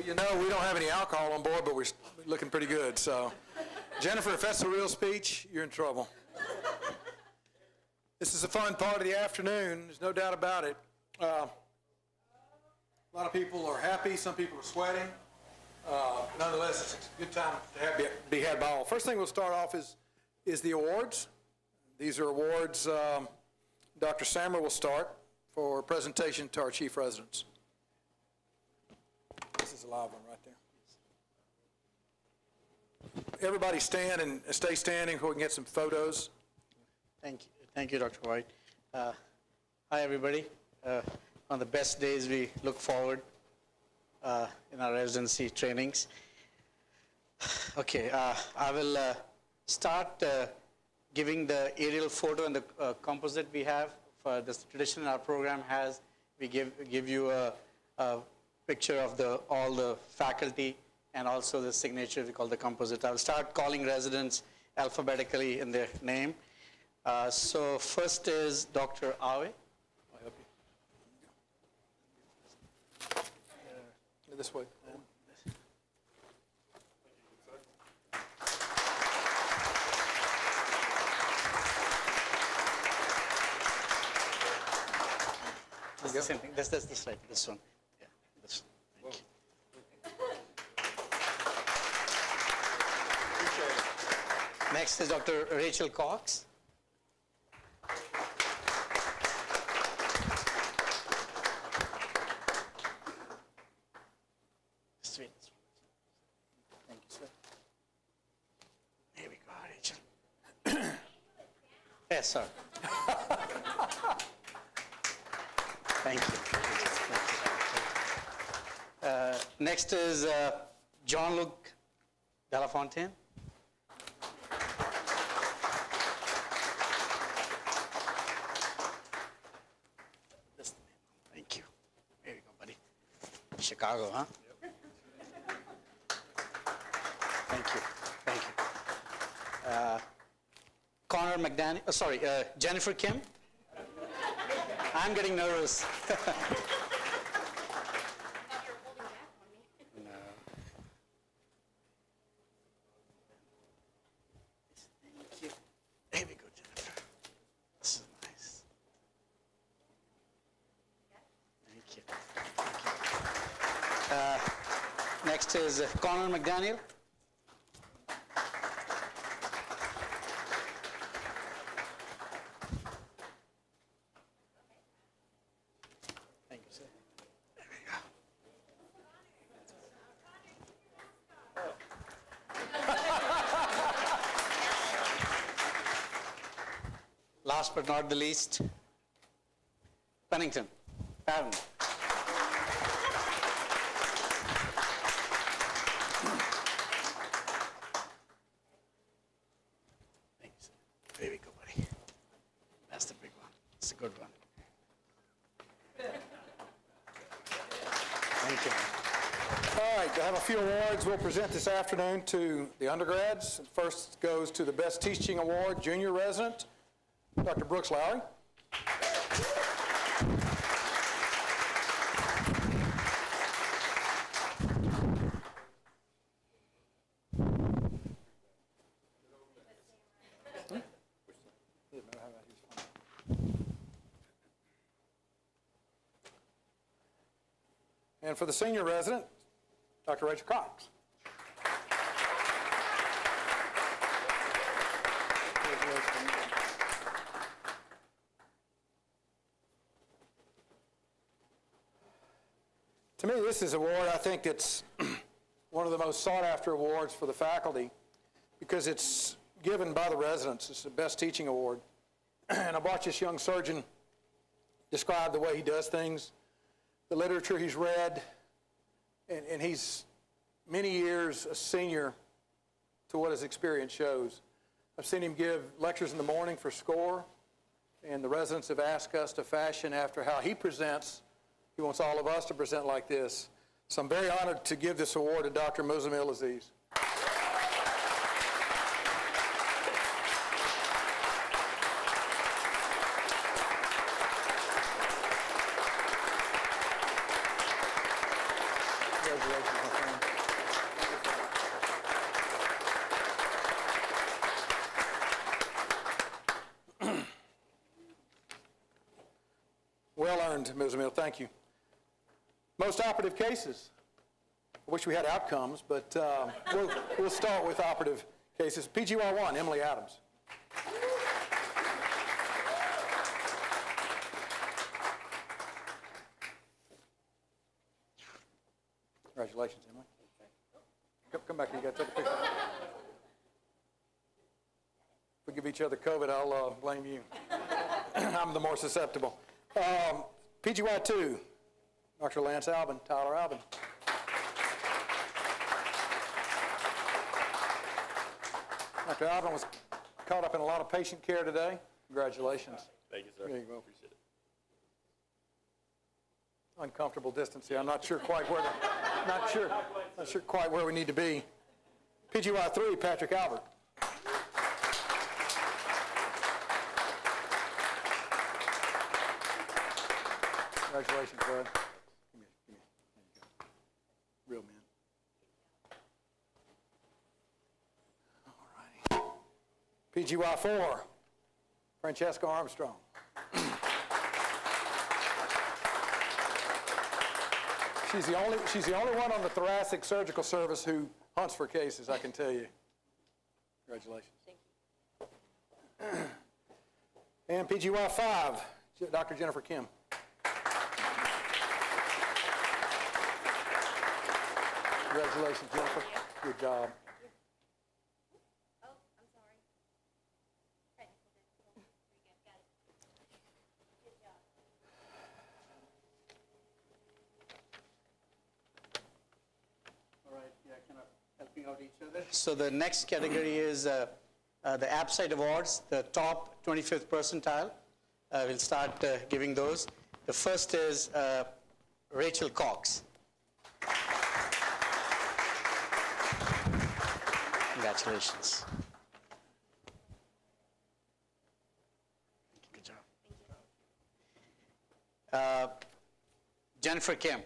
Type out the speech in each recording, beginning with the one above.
You know, we don't have any alcohol on board, but we're looking pretty good. So, Jennifer, if that's a real speech, you're in trouble. This is a fun part of the afternoon. There's no doubt about it. A lot of people are happy. Some people are sweating. Nonetheless, it's a good time to be had by all. First thing we'll start off is the awards. These are awards. Dr. Sammer will start for presentation to our chief residents. This is a live one right there. Everybody stand and stay standing so we can get some photos. Thank you. Thank you, Dr. White. Hi, everybody. On the best days, we look forward in our residency trainings. Okay, I will start giving the aerial photo and the composite we have. For this tradition our program has, we give you a picture of all the faculty and also the signature we call the composite. I'll start calling residents alphabetically in their name. So first is Dr. Awe. This way. That's the same thing. That's this right. This one. Yeah. This. Thank you. Appreciate it. Next is Dr. Rachel Cox. Sweet. Thank you, sir. Here we go, Rachel. Yes, sir. Thank you. Next is Jean-Luc Delafontaine. Thank you. Here you go, buddy. Chicago, huh? Yep. Thank you. Thank you. Connor McDaniel. Jennifer Kim. I'm getting nervous. You're holding back on me. No. Thank you. Here we go, Jennifer. This is nice. Thank you. Thank you. Next is Connor McDaniel. Thank you, sir. There we go. Last but not the least, Pennington, Pavan. Thank you, sir. There we go, buddy. That's the big one. It's a good one. Thank you. All right, to have a few awards we'll present this afternoon to the undergrads. First goes to the Best Teaching Award, Junior Resident, Dr. Brooks Lowry. And for the Senior Resident, Dr. Rachel Cox. To me, this is an award I think it's one of the most sought-after awards for the faculty because it's given by the residents. It's the Best Teaching Award. And I watched this young surgeon describe the way he does things, the literature he's read, and he's many years a senior to what his experience shows. I've seen him give lectures in the morning for SCORE, and the residents have asked us to fashion after how he presents. He wants all of us to present like this. So I'm very honored to give this award to Dr. Muzammil Aziz. Congratulations, my friend. earned, Ms. Mill, thank you. Most operative cases. I wish we had outcomes, but we'll start with operative cases. PGY1, Emily Adams. Congratulations, Emily. Come back here, you got to take a picture. If we give each other COVID, I'll blame you. I'm the more susceptible. PGY2, Dr. Lance Albin, Tyler Albin. Dr. Albin was caught up in a lot of patient care today. Congratulations. Thank you, sir. There you go. Appreciate it. Uncomfortable distance here. I'm not sure quite where quite where we need to be. PGY3, Patrick Albert. Congratulations, bud. Give me. There you go. Real man. All righty. PGY4, Francesca Armstrong. She's the only one on the thoracic surgical service who hunts for cases, I can tell you. Congratulations. Thank you. And PGY5, Dr. Jennifer Kim. Congratulations, Jennifer. Good job. Oh, I'm sorry. Technical difficulty. Very good. Got it. Good job. All right, yeah, kind of helping out each other. So the next category is the AppSite Awards, the top 25th percentile. We'll start giving those. The first is Rachel Cox. Congratulations. Good job. Jennifer Kim.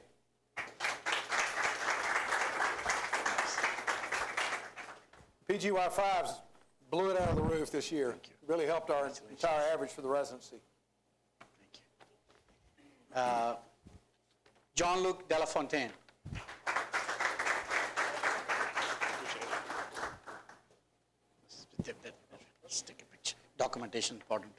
PGY5s blew it out of the roof this year. Really helped our entire average for the residency. Thank you. Jean-Luc Delafontaine. Let's take a picture. Documentation important.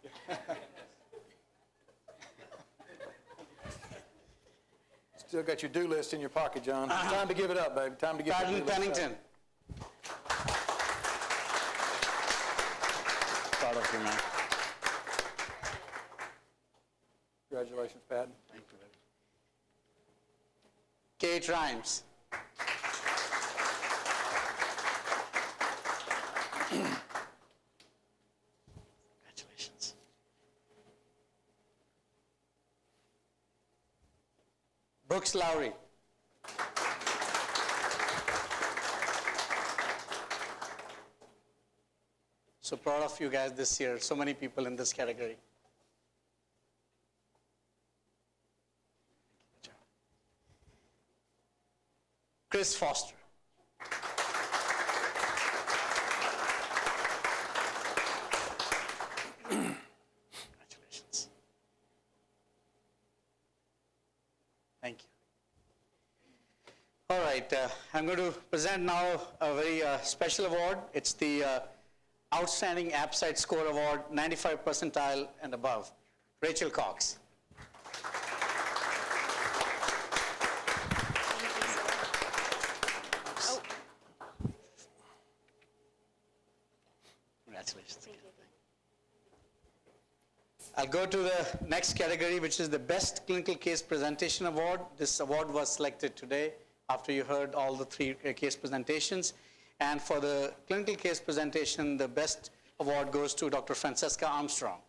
Still got your do list in your pocket, John. Time to give it up, baby. Time to give it Patton up. Pennington. Proud of you, man. Congratulations, Patton. Thank you, baby. Kate Rhymes. Congratulations. Brooks Lowry. So proud of you guys this year. So many people in this category. Good job. Chris Foster. Congratulations. Thank you. All right, I'm going to present now a very special award. It's the Outstanding AppSite Score Award, 95 percentile and above. Rachel Cox. Oh, Congratulations. thank you. I'll go to the next category, which is the Best Clinical Case Presentation Award. This award was selected today after you heard all the three case presentations. And for the clinical case presentation, the best award goes to Dr. Francesca Armstrong.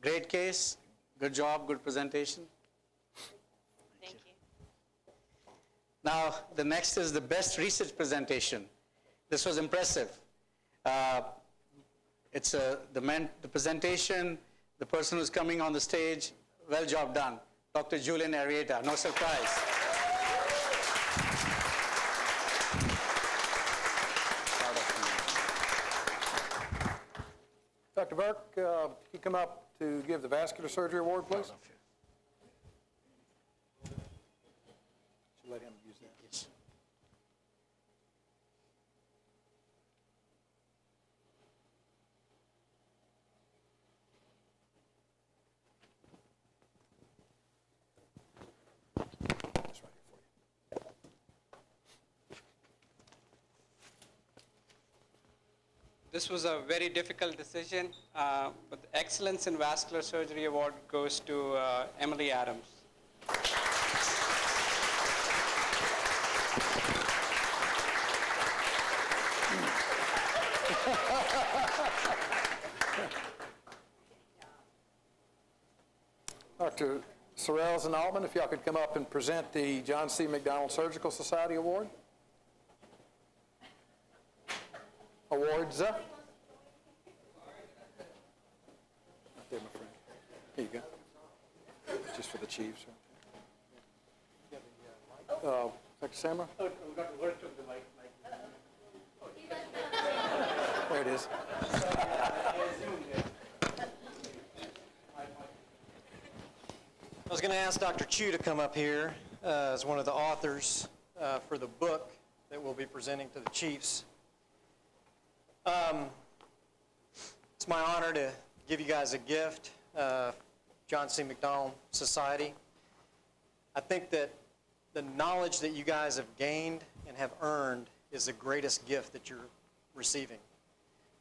Great case, good job, good presentation. Thank you. Now, the next is the best research presentation. This was impressive. It's the presentation, the person who's coming on the stage, well job done. Dr. Julian Arrieta, no surprise. Proud of you. Dr. Burke, can you come up to give the vascular surgery award, please? Should let him use that. Yes. It's right here for you. This was a very difficult decision, but the Excellence in Vascular Surgery Award goes to Emily Adams. Dr. Sorrells and Altman, if y'all could come up and present the John C. McDonald Surgical Society Award. Awards. Right there, my friend. Here you go. Just for the chiefs. Dr. Samra? There it is. I was going to ask Dr. Chu to come up here as one of the authors for the book that we'll be presenting to the chiefs. It's my honor to give you guys a gift, John C. McDonald Society. I think that the knowledge that you guys have gained and have earned is the greatest gift that you're receiving.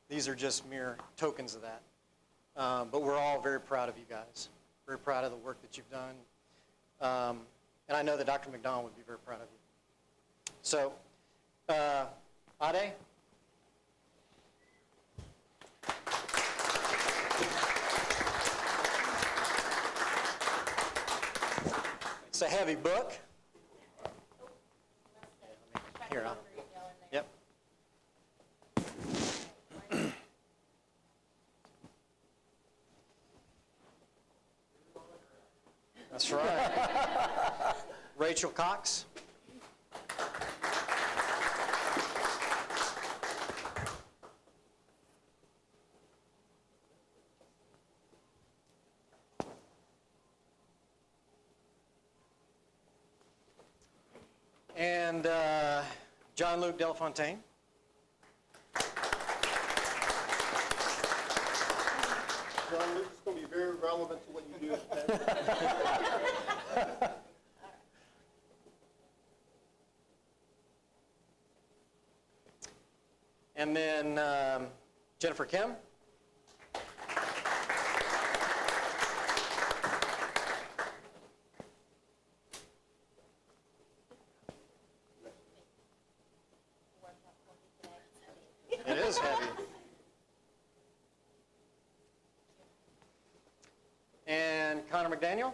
These are just mere tokens of that. But we're all very proud of you guys, very proud of the work that you've done. And I know that Dr. McDonald would be very proud of you. So, Ade? It's a heavy book. Here, yep. That's right. Rachel Cox. And John-Luc Delafontaine. John-Luc, it's going to be very relevant to what you do. And then Jennifer Kim. It is heavy. And Connor McDaniel.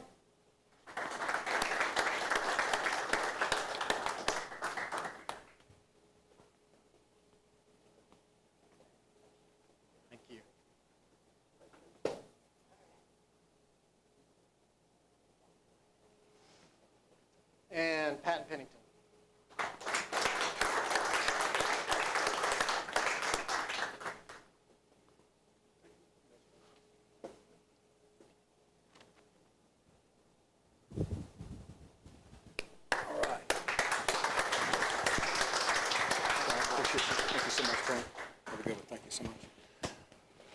Thank you. And Patton Pennington. Thank you so much, Frank. Have a good one. Thank you so much.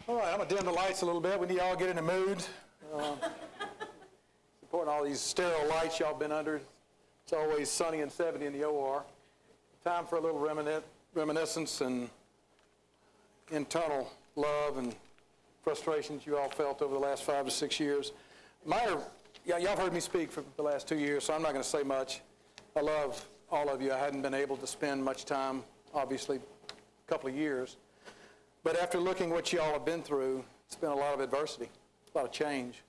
All right, I'm going to dim the lights a little bit. We need y'all to get in the mood. Supporting all these sterile lights y'all been under. It's always sunny and 70 in the OR. Time for a little reminiscence and internal love and frustrations you all felt over the last 5 to 6 years. Y'all have heard me speak for the last 2 years, so I'm not going to say much. I love all of you. I hadn't been able to spend much time, obviously, a couple of years. But after looking what you all have been through, it's been a lot of adversity, a lot of change.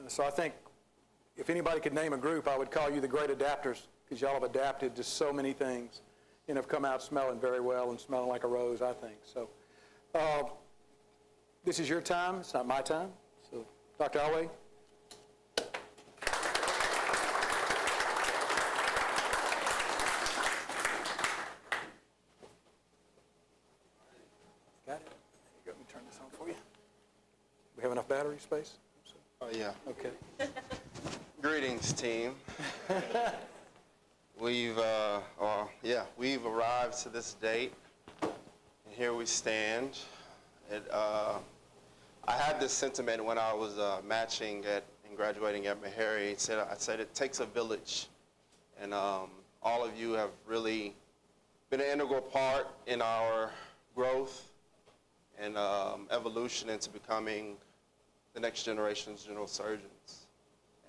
So I think if anybody could name a group, I would call you the great adapters, because y'all have adapted to so many things and have come out smelling very well and smelling like a rose, I think. So this is your time. It's not my time. So Dr. Alway. Got it? There you go. Let me turn this on for you. have enough battery space? Oh, yeah. Okay. Greetings, team. We've arrived to this date, and here we stand. I had this sentiment when I was matching and graduating at Meharry. I said it takes a village, and all of you have really been an integral part in our growth and evolution into becoming the next generation's general surgeons.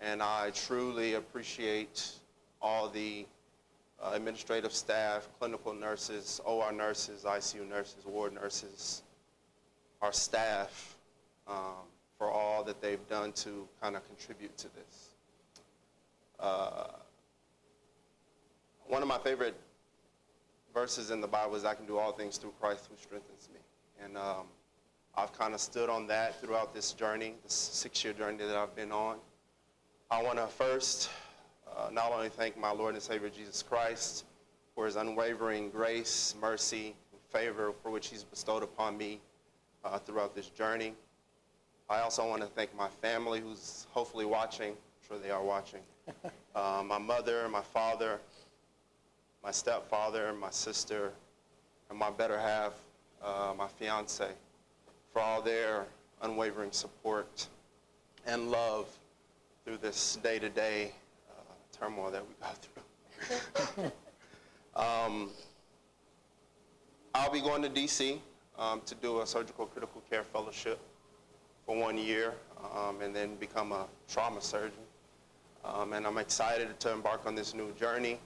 And I truly appreciate all the administrative staff, clinical nurses, OR nurses, ICU nurses, ward nurses, our staff, for all that they've done to kind of contribute to this. One of my favorite verses in the Bible is, I can do all things through Christ who strengthens me. And I've kind of stood on that throughout this journey, this 6-year journey that I've been on. I want to first not only thank my Lord and Savior Jesus Christ for his unwavering grace, mercy, and favor for which he's bestowed upon me throughout this journey. I also want to thank my family, who's hopefully watching. I'm sure they are watching. My mother, my father, my stepfather, my sister, and my better half, my fiance, for all their unwavering support and love through this day-to-day turmoil that we go through. I'll be going to D.C. To do a surgical critical care fellowship for 1 year, and then become a trauma surgeon. And I'm excited to embark on this new journey.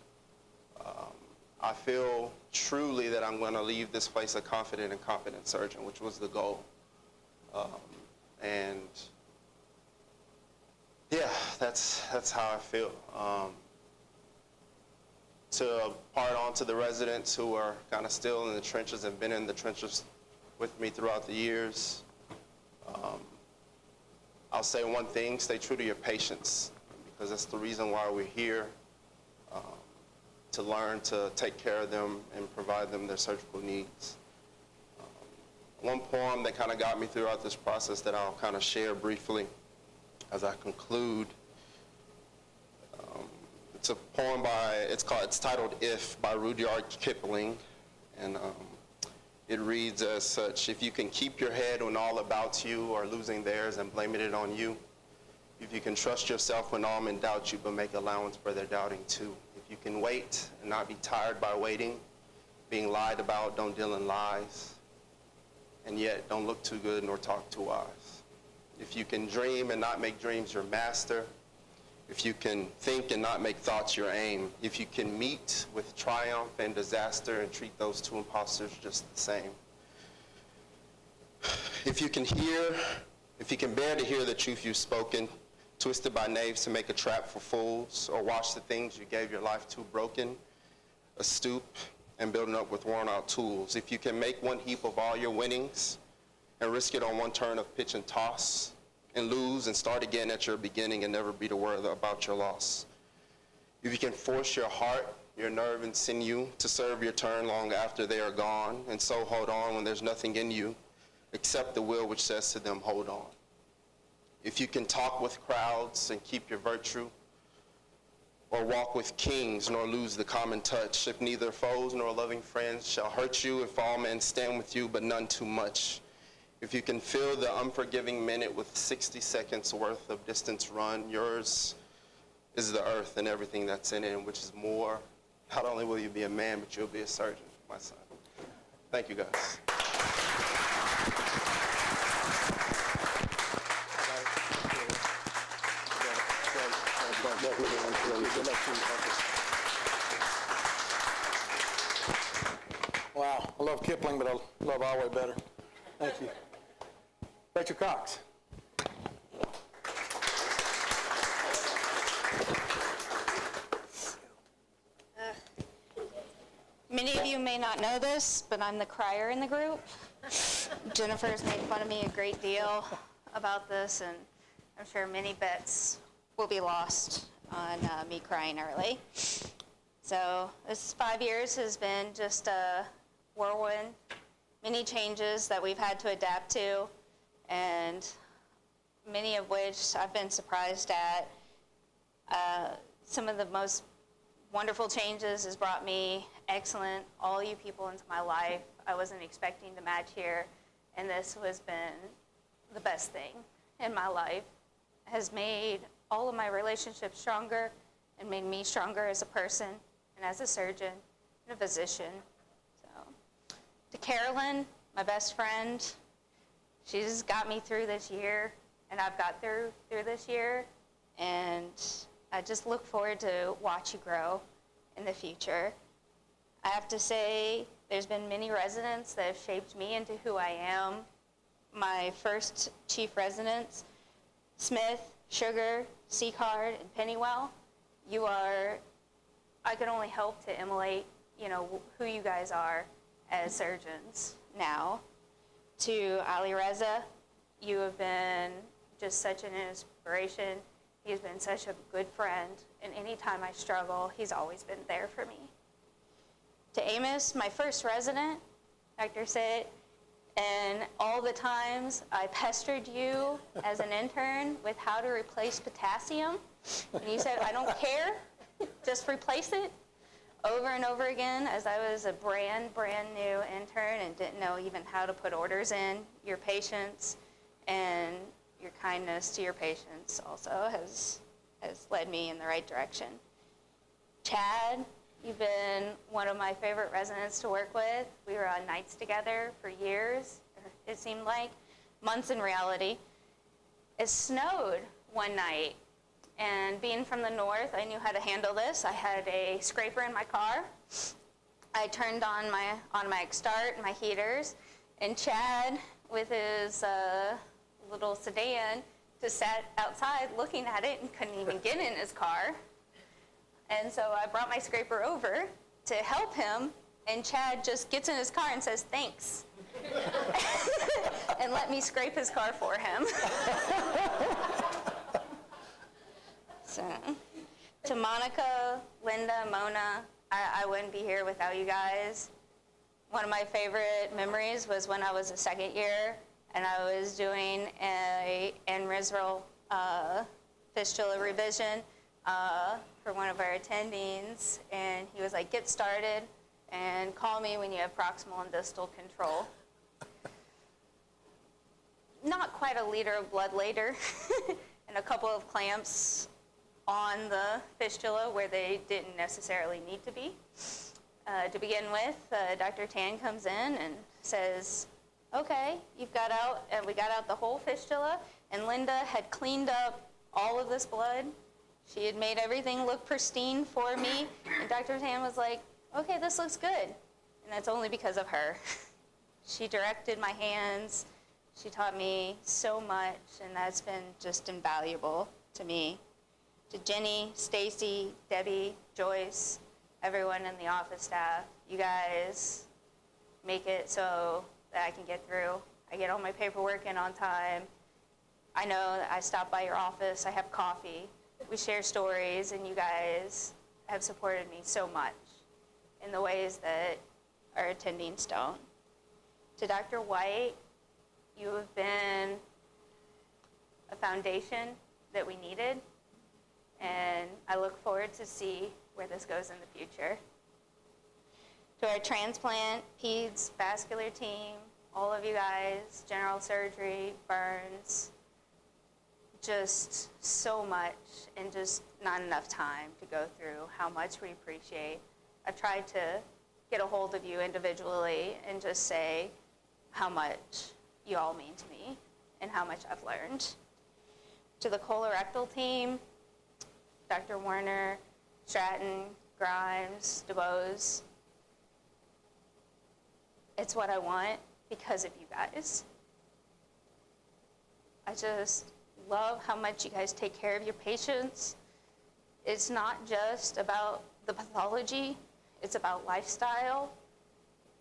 I feel truly that I'm going to leave this place a confident and competent surgeon, which was the goal. And yeah, that's how I feel. To part on to the residents who are kind of still in the trenches and been in the trenches with me throughout the years, I'll say one thing: stay true to your patients, because that's the reason why we're here, to learn to take care of them and provide them their surgical needs. One poem that kind of got me throughout this process that I'll kind of share briefly as I conclude. It's a poem it's titled If by Rudyard Kipling, and it reads as such: if you can keep your head when all about you are losing theirs and blaming it on you, if you can trust yourself when all men doubt you but make allowance for their doubting too, if you can wait and not be tired by waiting, being lied about, don't deal in lies, and yet don't look too good nor talk too wise, if you can dream and not make dreams your master, if you can think and not make thoughts your aim, if you can meet with triumph and disaster and treat those two imposters just the same, if you can bear to hear the truth you've spoken, twisted by knaves to make a trap for fools, or watch the things you gave your life to broken, a stoop and building up with worn out tools, if you can make one heap of all your winnings and risk it on one turn of pitch and toss, and lose and start again at your beginning and never be the word about your loss. If you can force your heart, your nerve and sinew to serve your turn long after they are gone, and so hold on when there's nothing in you except the will which says to them, hold on. If you can talk with crowds and keep your virtue, or walk with kings nor lose the common touch, if neither foes nor loving friends shall hurt you, if all men stand with you but none too much, if you can fill the unforgiving minute with 60 seconds worth of distance run, yours is the earth and everything that's in it, and which is more. Not only will you be a man, but you'll be a surgeon, my son. Thank you, guys. Wow, I love Kipling, but I love Alway better. Thank you. Rachel Cox. Many of you may not know this, but I'm the crier in the group. Jennifer's made fun of me a great deal about this, and I'm sure many bets will be lost on me crying early. So this 5 years has been just a whirlwind, many changes that we've had to adapt to, and many of which I've been surprised at. Some of the most wonderful changes has brought me excellent, all you people into my life. I wasn't expecting to match here, and this has been the best thing in my life. Has made all of my relationships stronger and made me stronger as a person and as a surgeon and a physician. So, to Carolyn, my best friend, she's got me through this year, and I've got through this year, and I just look forward to watch you grow in the future. I have to say, there's been many residents that have shaped me into who I am. My first chief residents, Smith, Sugar, Seacard, and Pennywell, I could only help to emulate, who you guys are as surgeons now. To Ali Reza, you have been just such an inspiration. He's been such a good friend, and anytime I struggle, he's always been there for me. To Amos, my first resident, Dr. Sid, and all the times I pestered you as an intern with how to replace potassium, and you said, I don't care, just replace it, over and over again, as I was a brand new intern and didn't know even how to put orders in. Your patience and your kindness to your patients also has led me in the right direction. Chad, you've been one of my favorite residents to work with. We were on nights together for years, it seemed like, months in reality. It snowed one night, and being from the north, I knew how to handle this. I had a scraper in my car. I turned on my automatic start and my heaters, and Chad, with his little sedan, just sat outside looking at it and couldn't even get in his car. And so I brought my scraper over to help him, and Chad just gets in his car and says, thanks, and let me scrape his car for him. So, to Monica, Linda, Mona, I wouldn't be here without you guys. One of my favorite memories was when I was a second year, and I was doing an NRISRL fistula revision for one of our attendings, and he was like, get started and call me when you have proximal and distal control. Not quite a liter of blood later, and a couple of clamps on the fistula where they didn't necessarily need to be. To begin with, Dr. Tan comes in and says, okay, we got out the whole fistula, and Linda had cleaned up all of this blood. She had made everything look pristine for me, and Dr. Tan was like, okay, this looks good. And that's only because of her. She directed my hands. She taught me so much, and that's been just invaluable to me. To Jenny, Stacy, Debbie, Joyce, everyone in the office staff, you guys make it so that I can get through. I get all my paperwork in on time. I know that I stop by your office, I have coffee, we share stories, and you guys have supported me so much in the ways that our attendings don't. To Dr. White, you have been a foundation that we needed, and I look forward to see where this goes in the future. To our transplant, peds, vascular team, all of you guys, general surgery, burns, just so much, and just not enough time to go through how much we appreciate. I've tried to get a hold of you individually and just say how much you all mean to me and how much I've learned. To the colorectal team, Dr. Warner, Stratton, Grimes, DeBose, it's what I want because of you guys. I just love how much you guys take care of your patients. It's not just about the pathology, it's about lifestyle,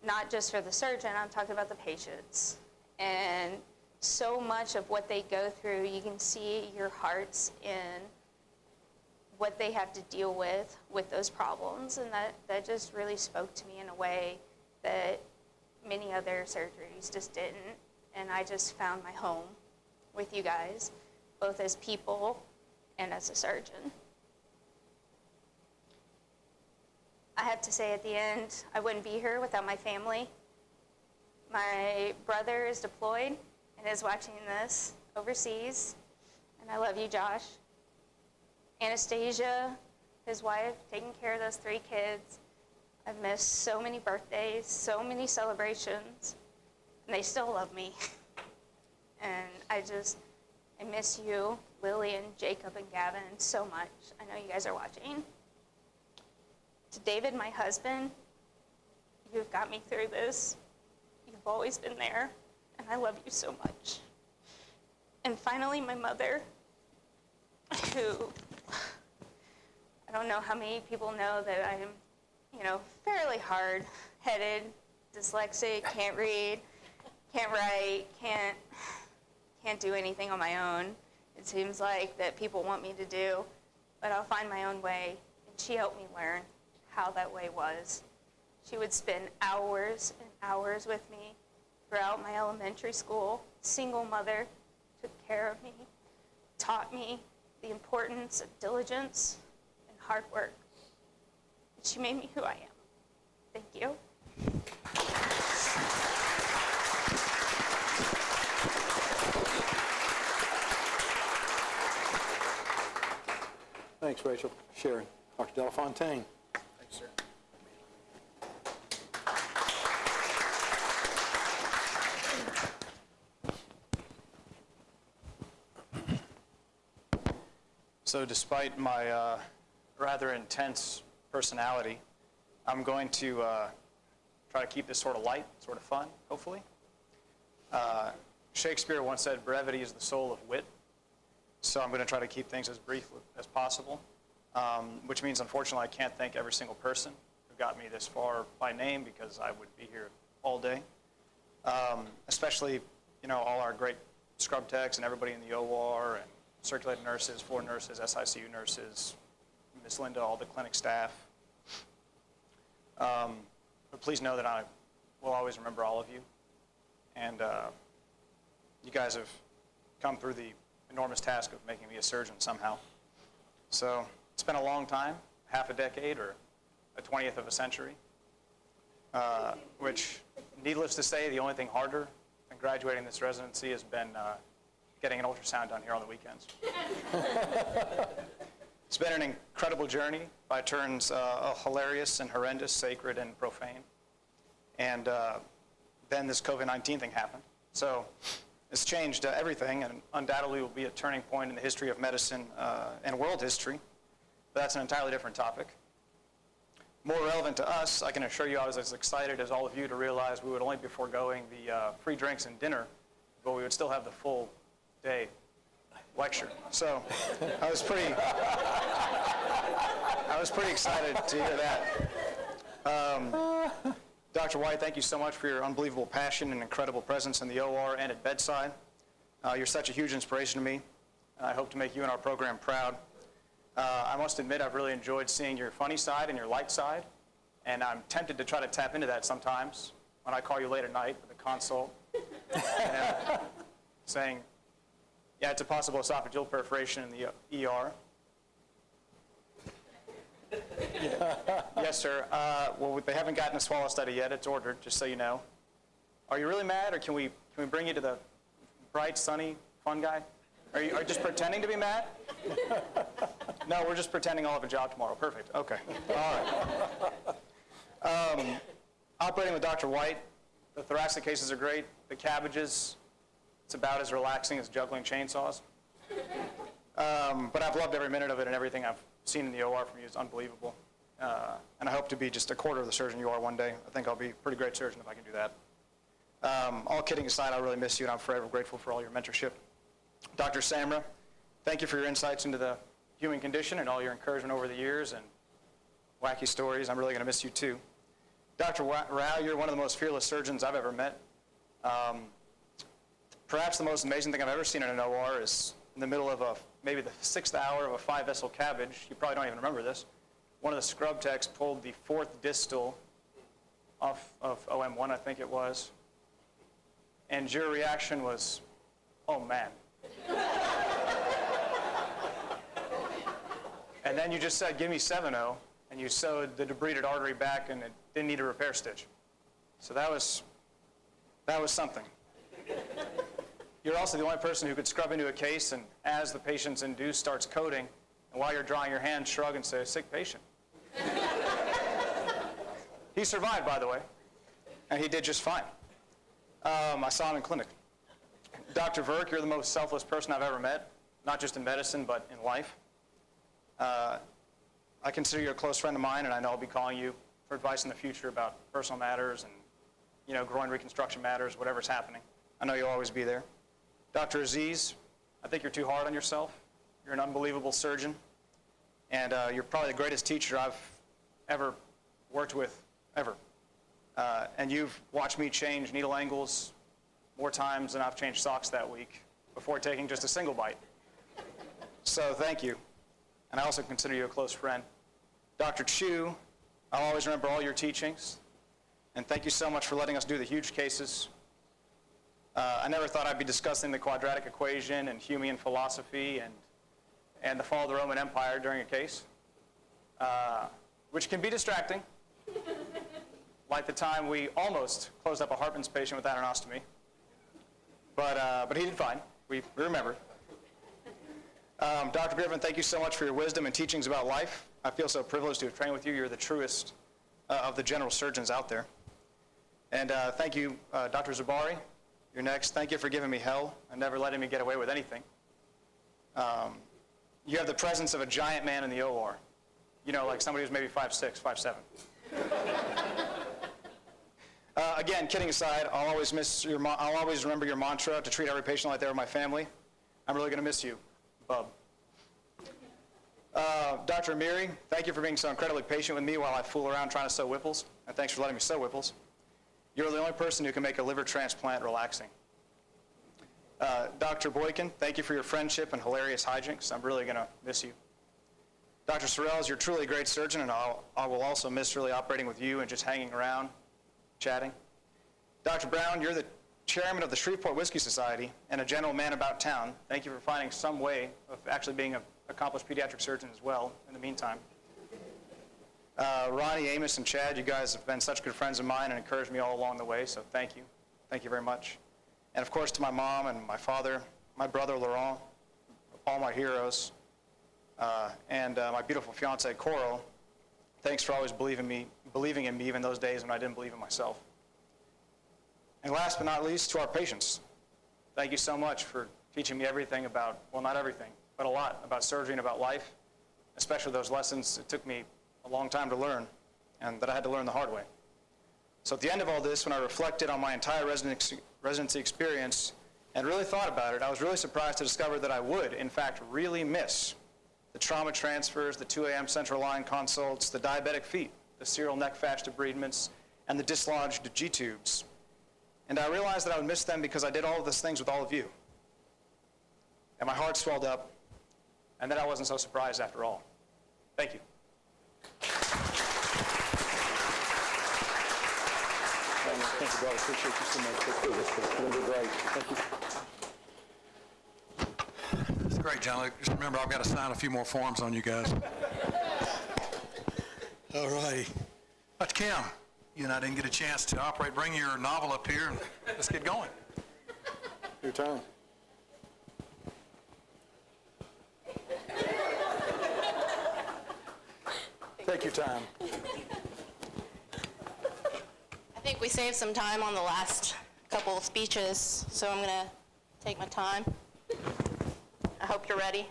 not just for the surgeon, I'm talking about the patients. And so much of what they go through, you can see your hearts in what they have to deal with those problems. And that just really spoke to me in a way that many other surgeries just didn't. And I just found my home with you guys. both as people and as a surgeon. I have to say at the end, I wouldn't be here without my family. My brother is deployed and is watching this overseas, and I love you, Josh. Anastasia, his wife, taking care of those 3 kids. I've missed so many birthdays, so many celebrations, and they still love me. And I miss you, Lillian, Jacob, and Gavin so much. I know you guys are watching. To David, my husband, you've got me through this. You've always been there, and I love you so much. And finally, my mother, who, I don't know how many people know that I'm, fairly hard-headed, dyslexic, can't read, can't write, can't do anything on my own. It seems like that people want me to do, but I'll find my own way. And she helped me learn how that way was. She would spend hours and hours with me throughout my elementary school. Single mother, took care of me, taught me the importance of diligence and hard work. And she made me who I am. Thank you. Thanks, Rachel. Sharon. Dr. Delafontaine. Thanks, sir. So despite my rather intense personality, I'm going to try to keep this sort of light, sort of fun, hopefully. Shakespeare once said, brevity is the soul of wit. So I'm going to try to keep things as brief as possible, which means, unfortunately, I can't thank every single person who got me this far by name because I would be here all day. Especially, all our great scrub techs and everybody in the OR and circulating nurses, floor nurses, SICU nurses, Miss Linda, all the clinic staff. But please know that I will always remember all of you. And you guys have come through the enormous task of making me a surgeon somehow. So it's been a long time, half a decade or a 20th of a century, which, needless to say, the only thing harder than graduating this residency has been getting an ultrasound done here on the weekends. It's been an incredible journey, by turns hilarious and horrendous, sacred and profane. And then this COVID-19 thing happened. So it's changed everything, and undoubtedly will be a turning point in the history of medicine and world history. But that's an entirely different topic. More relevant to us, I can assure you I was as excited as all of you to realize we would only be foregoing the free drinks and dinner, but we would still have the full day lecture. So I was pretty excited to hear that. Dr. White, thank you so much for your unbelievable passion and incredible presence in the OR and at bedside. You're such a huge inspiration to me, and I hope to make you and our program proud. I must admit I've really enjoyed seeing your funny side and your light side, and I'm tempted to try to tap into that sometimes when I call you late at night with a consult, and, saying, yeah, it's a possible esophageal perforation in the ER. Yes, sir. Well, they haven't gotten a swallow study yet. It's ordered, just so you know. Are you really mad, or can we bring you to the bright, sunny, fun guy? Are you just pretending to be mad? No, we're just pretending I'll have a job tomorrow. Perfect. Okay. All right. Operating with Dr. White, the thoracic cases are great. The cabbages, it's about as relaxing as juggling chainsaws. But I've loved every minute of it, and everything I've seen in the OR from you is unbelievable. And I hope to be just a quarter of the surgeon you are one day. I think I'll be a pretty great surgeon if I can do that. All kidding aside, I really miss you, and I'm forever grateful for all your mentorship. Dr. Samra, thank you for your insights into the human condition and all your encouragement over the years and wacky stories. I'm really going to miss you too. Dr. Rao, you're one of the most fearless surgeons I've ever met. Perhaps the most amazing thing I've ever seen in an OR is in the middle of maybe the 6th hour of a 5-vessel cabbage. You probably don't even remember this. One of the scrub techs pulled the 4th distal off of OM1, I think it was. And your reaction was, oh man. And then you just said, give me 7-0, and you sewed the debrided artery back, and it didn't need a repair stitch. So that was something. You're also the only person who could scrub into a case, and as the patient's induced starts coding, and while you're drawing your hand, shrug and say, sick patient. He survived, by the way, and he did just fine. I saw him in clinic. Dr. Verk, you're the most selfless person I've ever met, not just in medicine, but in life. I consider you a close friend of mine, and I know I'll be calling you for advice in the future about personal matters and, groin reconstruction matters, whatever's happening. I know you'll always be there. Dr. Aziz, I think you're too hard on yourself. You're an unbelievable surgeon, and you're probably the greatest teacher I've ever worked with, ever. And you've watched me change needle angles more times than I've changed socks that week before taking just a single bite. So thank you. And I also consider you a close friend. Dr. Chu, I'll always remember all your teachings. And thank you so much for letting us do the huge cases. I never thought I'd be discussing the quadratic equation and Humean philosophy and the fall of the Roman Empire during a case, which can be distracting, like the time we almost closed up a Hartman's patient with adenostomy. But he did fine. We remember. Dr. Griffin, thank you so much for your wisdom and teachings about life. I feel so privileged to have trained with you. You're the truest of the general surgeons out there. And thank you, Dr. Zabari. You're next. Thank you for giving me hell and never letting me get away with anything. You have the presence of a giant man in the OR. Like somebody who's maybe 5'6", 5'7". Again, kidding aside, I'll always remember your mantra to treat every patient like they were my family. I'm really going to miss you, bub. Dr. Amiri, thank you for being so incredibly patient with me while I fool around trying to sew whipples, and thanks for letting me sew whipples. You're the only person who can make a liver transplant relaxing. Dr. Boykin, thank you for your friendship and hilarious hijinks. I'm really going to miss you. Dr. Sorrells, you're truly a great surgeon, and I will also miss really operating with you and just hanging around, chatting. Dr. Brown, you're the chairman of the Shreveport Whiskey Society and a general man about town. Thank you for finding some way of actually being an accomplished pediatric surgeon as well in the meantime. Ronnie, Amos, and Chad, you guys have been such good friends of mine and encouraged me all along the way, so thank you. Thank you very much. And of course to my mom and my father, my brother Laurent, all my heroes, and my beautiful fiancée Coral, thanks for always believing in me even those days when I didn't believe in myself. And last but not least, to our patients, thank you so much for teaching me everything about, well, not everything, but a lot about surgery and about life, especially those lessons it took me a long time to learn and that I had to learn the hard way. So at the end of all this, when I reflected on my entire residency experience and really thought about it, I was really surprised to discover that I would, in fact, really miss the trauma transfers, the 2 a.m. central line consults, the diabetic feet, the serial neck fascia debridements, and the dislodged G-tubes. And I realized that I would miss them because I did all of these things with all of you. And my heart swelled up, and then I wasn't so surprised after all. Thank you. Thank you, brother. Appreciate you so much. It's going to be great. Thank you. It's great, John. Just remember, I've got to sign a few more forms on you guys. All righty. Dr. Kim, you and I didn't get a chance to operate. Bring your novel up here, and let's get going. Your turn. Take your time. I think we saved some time on the last couple of speeches, so I'm going to take my time. I hope you're ready.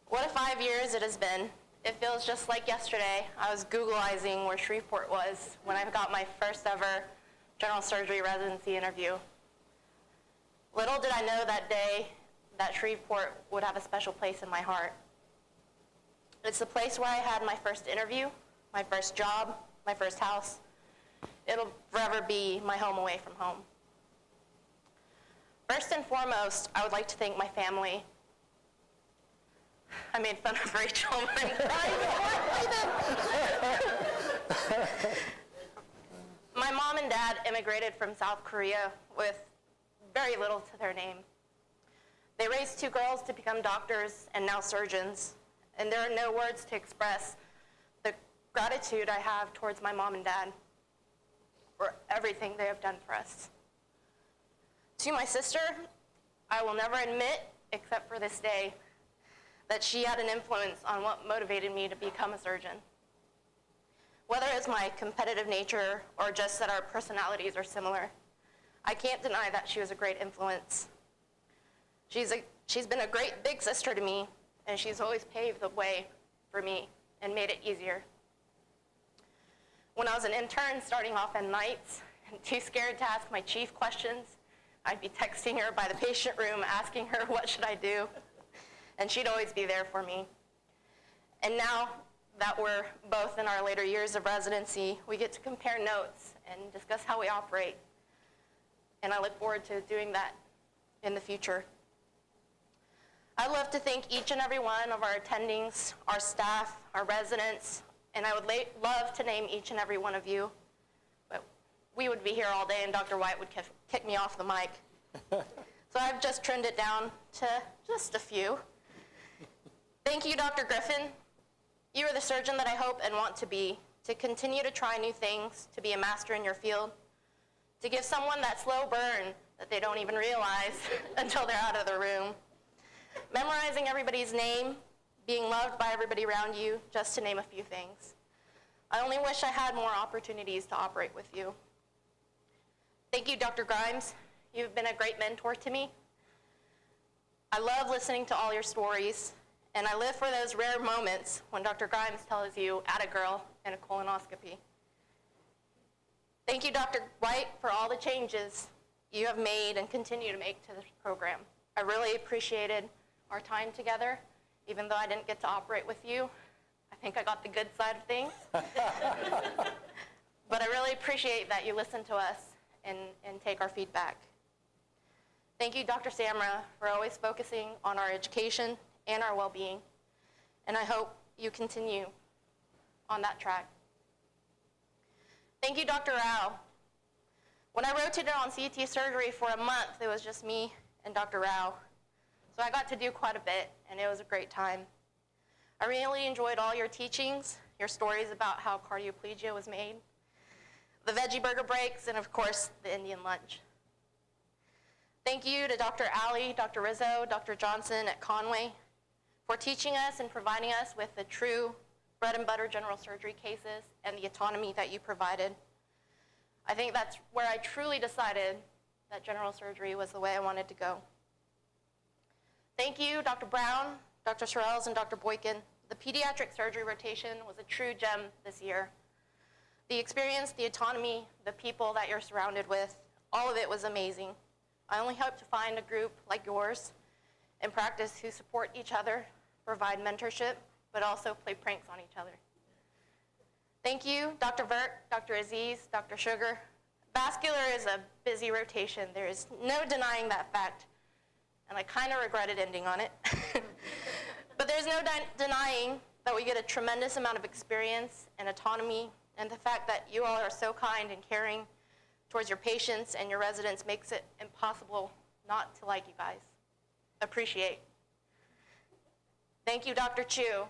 What a 5 years it has been. It feels just like yesterday. I was Googleizing where Shreveport was when I got my first ever general surgery residency interview. Little did I know that day that Shreveport would have a special place in my heart. It's the place where I had my first interview, my first job, my first house. It'll forever be my home away from home. First and foremost, I would like to thank my family. I made fun of Rachel, but I'm crying. My mom and dad immigrated from South Korea with very little to their name. They raised 2 girls to become doctors and now surgeons, and there are no words to express the gratitude I have towards my mom and dad for everything they have done for us. To my sister, I will never admit, except for this day, that she had an influence on what motivated me to become a surgeon. Whether it's my competitive nature or just that our personalities are similar, I can't deny that she was a great influence. She's been a great big sister to me, and she's always paved the way for me and made it easier. When I was an intern starting off at nights and too scared to ask my chief questions, I'd be texting her by the patient room asking her what should I do, and she'd always be there for me. And now that we're both in our later years of residency, we get to compare notes and discuss how we operate, and I look forward to doing that in the future. I'd love to thank each and every one of our attendings, our staff, our residents, and I would love to name each and every one of you, but we would be here all day and Dr. White would kick me off the mic. So I've just trimmed it down to just a few. Thank you, Dr. Griffin. You are the surgeon that I hope and want to be, to continue to try new things, to be a master in your field, to give someone that slow burn that they don't even realize until they're out of the room. Memorizing everybody's name, being loved by everybody around you, just to name a few things. I only wish I had more opportunities to operate with you. Thank you, Dr. Grimes. You've been a great mentor to me. I love listening to all your stories, and I live for those rare moments when Dr. Grimes tells you, "Atta girl," in a colonoscopy. Thank you, Dr. White, for all the changes you have made and continue to make to this program. I really appreciated our time together, even though I didn't get to operate with you. I think I got the good side of things. But I really appreciate that you listen to us and take our feedback. Thank you, Dr. Samra, for always focusing on our education and our well-being, and I hope you continue on that track. Thank you, Dr. Rao. When I rotated on CT surgery for a month, it was just me and Dr. Rao. So I got to do quite a bit, and it was a great time. I really enjoyed all your teachings, your stories about how cardioplegia was made, the veggie burger breaks, and of course, the Indian lunch. Thank you to Dr. Alley, Dr. Rizzo, Dr. Johnson at Conway for teaching us and providing us with the true bread and butter general surgery cases and the autonomy that you provided. I think that's where I truly decided that general surgery was the way I wanted to go. Thank you, Dr. Brown, Dr. Sorrells, and Dr. Boykin. The pediatric surgery rotation was a true gem this year. The experience, the autonomy, the people that you're surrounded with, all of it was amazing. I only hope to find a group like yours in practice who support each other, provide mentorship, but also play pranks on each other. Thank you, Dr. Vert, Dr. Aziz, Dr. Sugar. Vascular is a busy rotation. There is no denying that fact, and I kind of regretted ending on it. But there's no denying that we get a tremendous amount of experience and autonomy, and the fact that you all are so kind and caring towards your patients and your residents makes it impossible not to like you guys. Appreciate. Thank you, Dr. Chu.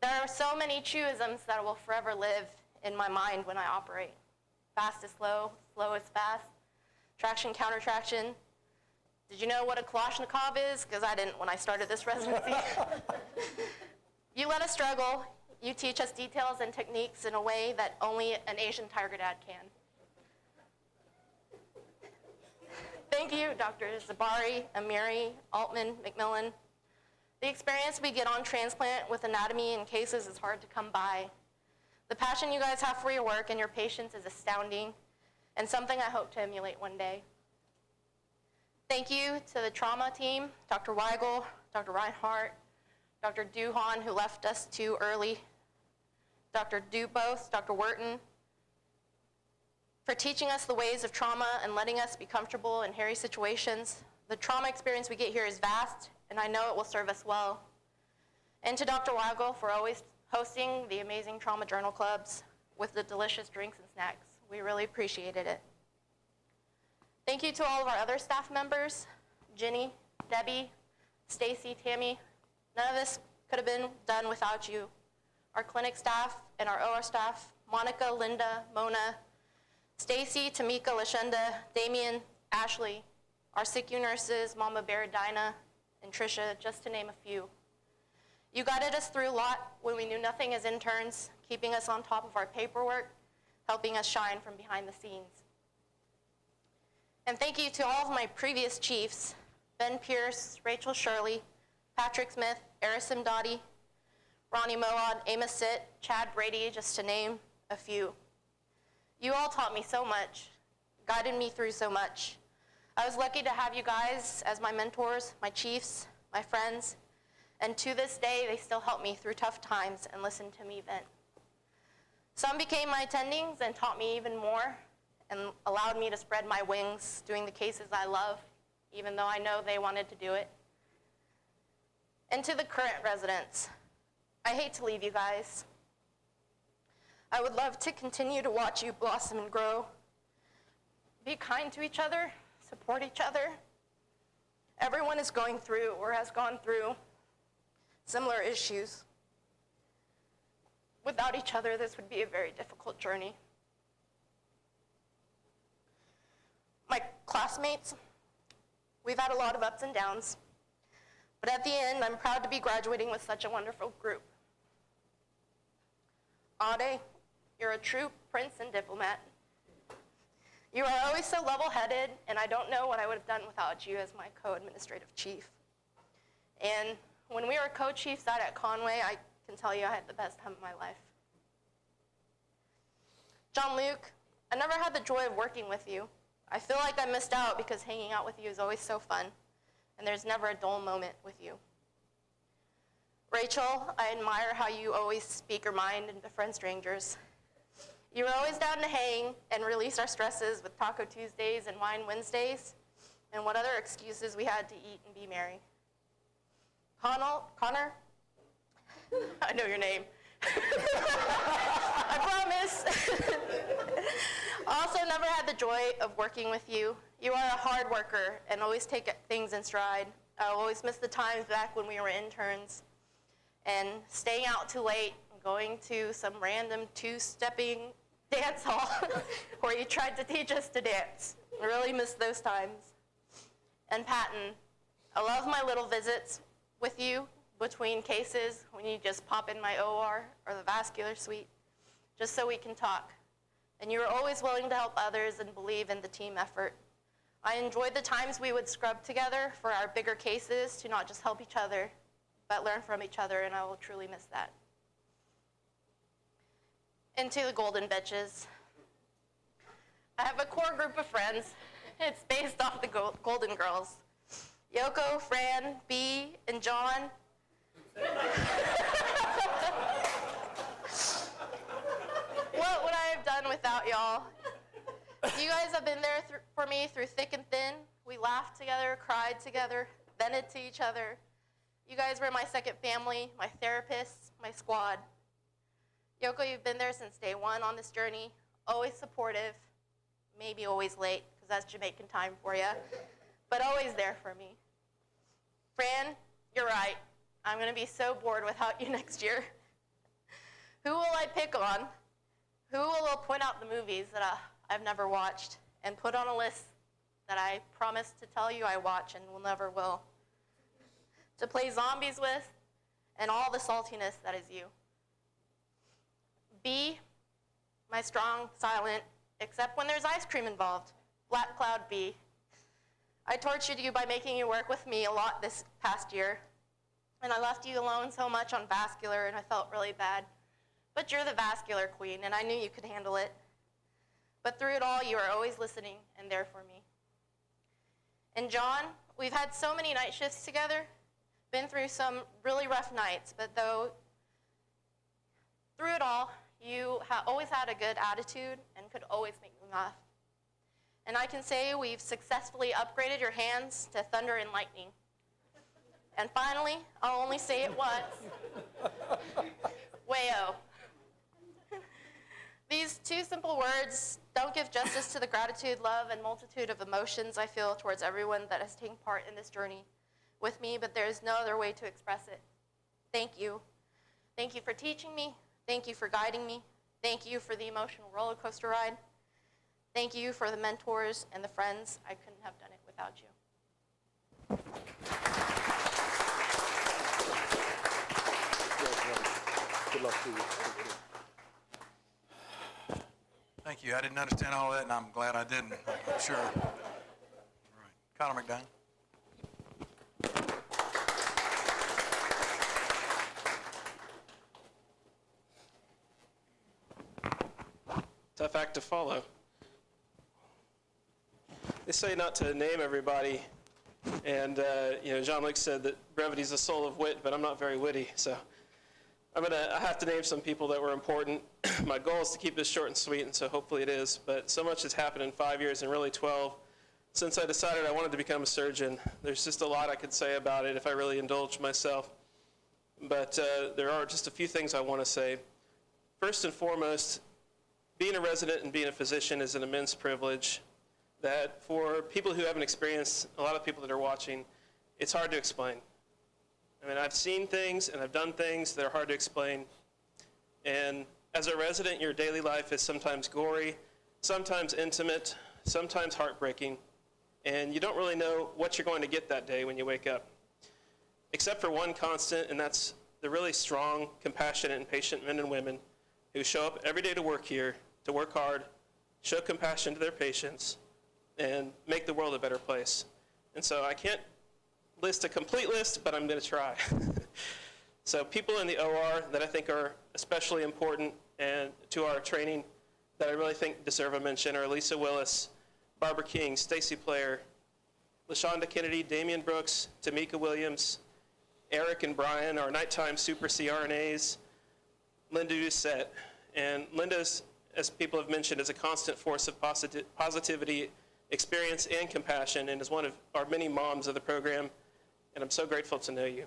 There are so many Chuisms that will forever live in my mind when I operate. Fast is slow, slow is fast, traction, counter traction. Did you know what a Kalashnikov is? Because I didn't when I started this residency. You let us struggle. You teach us details and techniques in a way that only an Asian tiger dad can. Thank you, Dr. Zabari, Amiri, Altman, McMillan. The experience we get on transplant with anatomy and cases is hard to come by. The passion you guys have for your work and your patients is astounding, and something I hope to emulate one day. Thank you to the trauma team, Dr. Weigel, Dr. Reinhardt, Dr. Duhan, who left us too early, Dr. Dubos, Dr. Wharton, for teaching us the ways of trauma and letting us be comfortable in hairy situations. The trauma experience we get here is vast, and I know it will serve us well. And to Dr. Weigel for always hosting the amazing trauma journal clubs with the delicious drinks and snacks. We really appreciated it. Thank you to all of our other staff members, Jenny, Debbie, Stacy, Tammy, none of this could have been done without you. Our clinic staff and our OR staff, Monica, Linda, Mona, Stacy, Tamika, Lashenda, Damien, Ashley, our SICU nurses, Mama Bear, Dinah, and Trisha, just to name a few. You guided us through a lot when we knew nothing as interns, keeping us on top of our paperwork, helping us shine from behind the scenes. And thank you to all of my previous chiefs, Ben Pierce, Rachel Shirley, Patrick Smith, Arison Dottie, Ronnie Moad, Amos Sitt, Chad Brady, just to name a few. You all taught me so much, guided me through so much. I was lucky to have you guys as my mentors, my chiefs, my friends, and to this day, they still help me through tough times and listen to me vent. Some became my attendings and taught me even more and allowed me to spread my wings doing the cases I love, even though I know they wanted to do it. And to the current residents, I hate to leave you guys. I would love to continue to watch you blossom and grow. Be kind to each other, support each other. Everyone is going through or has gone through similar issues. Without each other, this would be a very difficult journey. My classmates, we've had a lot of ups and downs, but at the end, I'm proud to be graduating with such a wonderful group. Ade, you're a true prince and diplomat. You are always so level-headed, and I don't know what I would have done without you as my co-administrative chief. And when we were co-chiefs out at Conway, I can tell you I had the best time of my life. John Luke, I never had the joy of working with you. I feel like I missed out because hanging out with you is always so fun, and there's never a dull moment with you. Rachel, I admire how you always speak your mind and befriend strangers. You were always down to hang and release our stresses with Taco Tuesdays and Wine Wednesdays, and what other excuses we had to eat and be merry. Connor, I know your name. I promise. Also never had the joy of working with you. You are a hard worker and always take things in stride. I always miss the times back when we were interns and staying out too late and going to some random two-stepping dance hall where you tried to teach us to dance. I really miss those times. And Patton, I love my little visits with you between cases when you just pop in my OR or the vascular suite, just so we can talk. And you were always willing to help others and believe in the team effort. I enjoyed the times we would scrub together for our bigger cases to not just help each other, but learn from each other, and I will truly miss that. And to the Golden Bitches, I have a core group of friends. It's based off the Golden Girls. Yoko, Fran, B, and John. What would I have done without y'all? You guys have been there for me through thick and thin. We laughed together, cried together, vented to each other. You guys were my second family, my therapists, my squad. Yoko, you've been there since day one on this journey, always supportive, maybe always late, because that's Jamaican time for you, but always there for me. Fran, you're right. I'm going to be so bored without you next year. Who will I pick on? Who will point out the movies that I've never watched and put on a list that I promised to tell you I watch and will never will? To play zombies with, and all the saltiness that is you. B, my strong, silent, except when there's ice cream involved. Black Cloud B. I tortured you by making you work with me a lot this past year, and I left you alone so much on vascular, and I felt really bad. But you're the vascular queen, and I knew you could handle it. But through it all, you are always listening and there for me. And John, we've had so many night shifts together, been through some really rough nights, but through it all, you always had a good attitude and could always make me laugh. And I can say we've successfully upgraded your hands to thunder and lightning. And finally, I'll only say it once. Wayo. These two simple words don't give justice to the gratitude, love, and multitude of emotions I feel towards everyone that has taken part in this journey. with me, but there is no other way to express it. Thank you. Thank you for teaching me. Thank you for guiding me. Thank you for the emotional roller coaster ride. Thank you for the mentors and the friends. I couldn't have done it without you. Good luck to you. Thank you. I didn't understand all of that, and I'm glad I didn't. I'm sure. All right. Connor McDonald. Tough act to follow. They say not to name everybody, and Jean-Luc said that brevity's the soul of wit, but I'm not very witty, so I have to name some people that were important. My goal is to keep this short and sweet, and so hopefully it is, but so much has happened in 5 years, and really 12, since I decided I wanted to become a surgeon. There's just a lot I could say about it if I really indulged myself, but there are just a few things I want to say. First and foremost, being a resident and being a physician is an immense privilege that for people who haven't experienced, a lot of people that are watching, it's hard to explain. I mean, I've seen things and I've done things that are hard to explain. And as a resident, your daily life is sometimes gory, sometimes intimate, sometimes heartbreaking, and you don't really know what you're going to get that day when you wake up. Except for one constant, and that's the really strong, compassionate, and patient men and women who show up every day to work here, to work hard, show compassion to their patients, and make the world a better place. And so I can't list a complete list, but I'm going to try. So people in the OR that I think are especially important and to our training that I really think deserve a mention are Lisa Willis, Barbara King, Stacy Player, LaShonda Kennedy, Damian Brooks, Tamika Williams, Eric and Brian, our nighttime super CRNAs, Linda Doucette. And Linda's, as people have mentioned, is a constant force of positivity, experience, and compassion, and is one of our many moms of the program, and I'm so grateful to know you.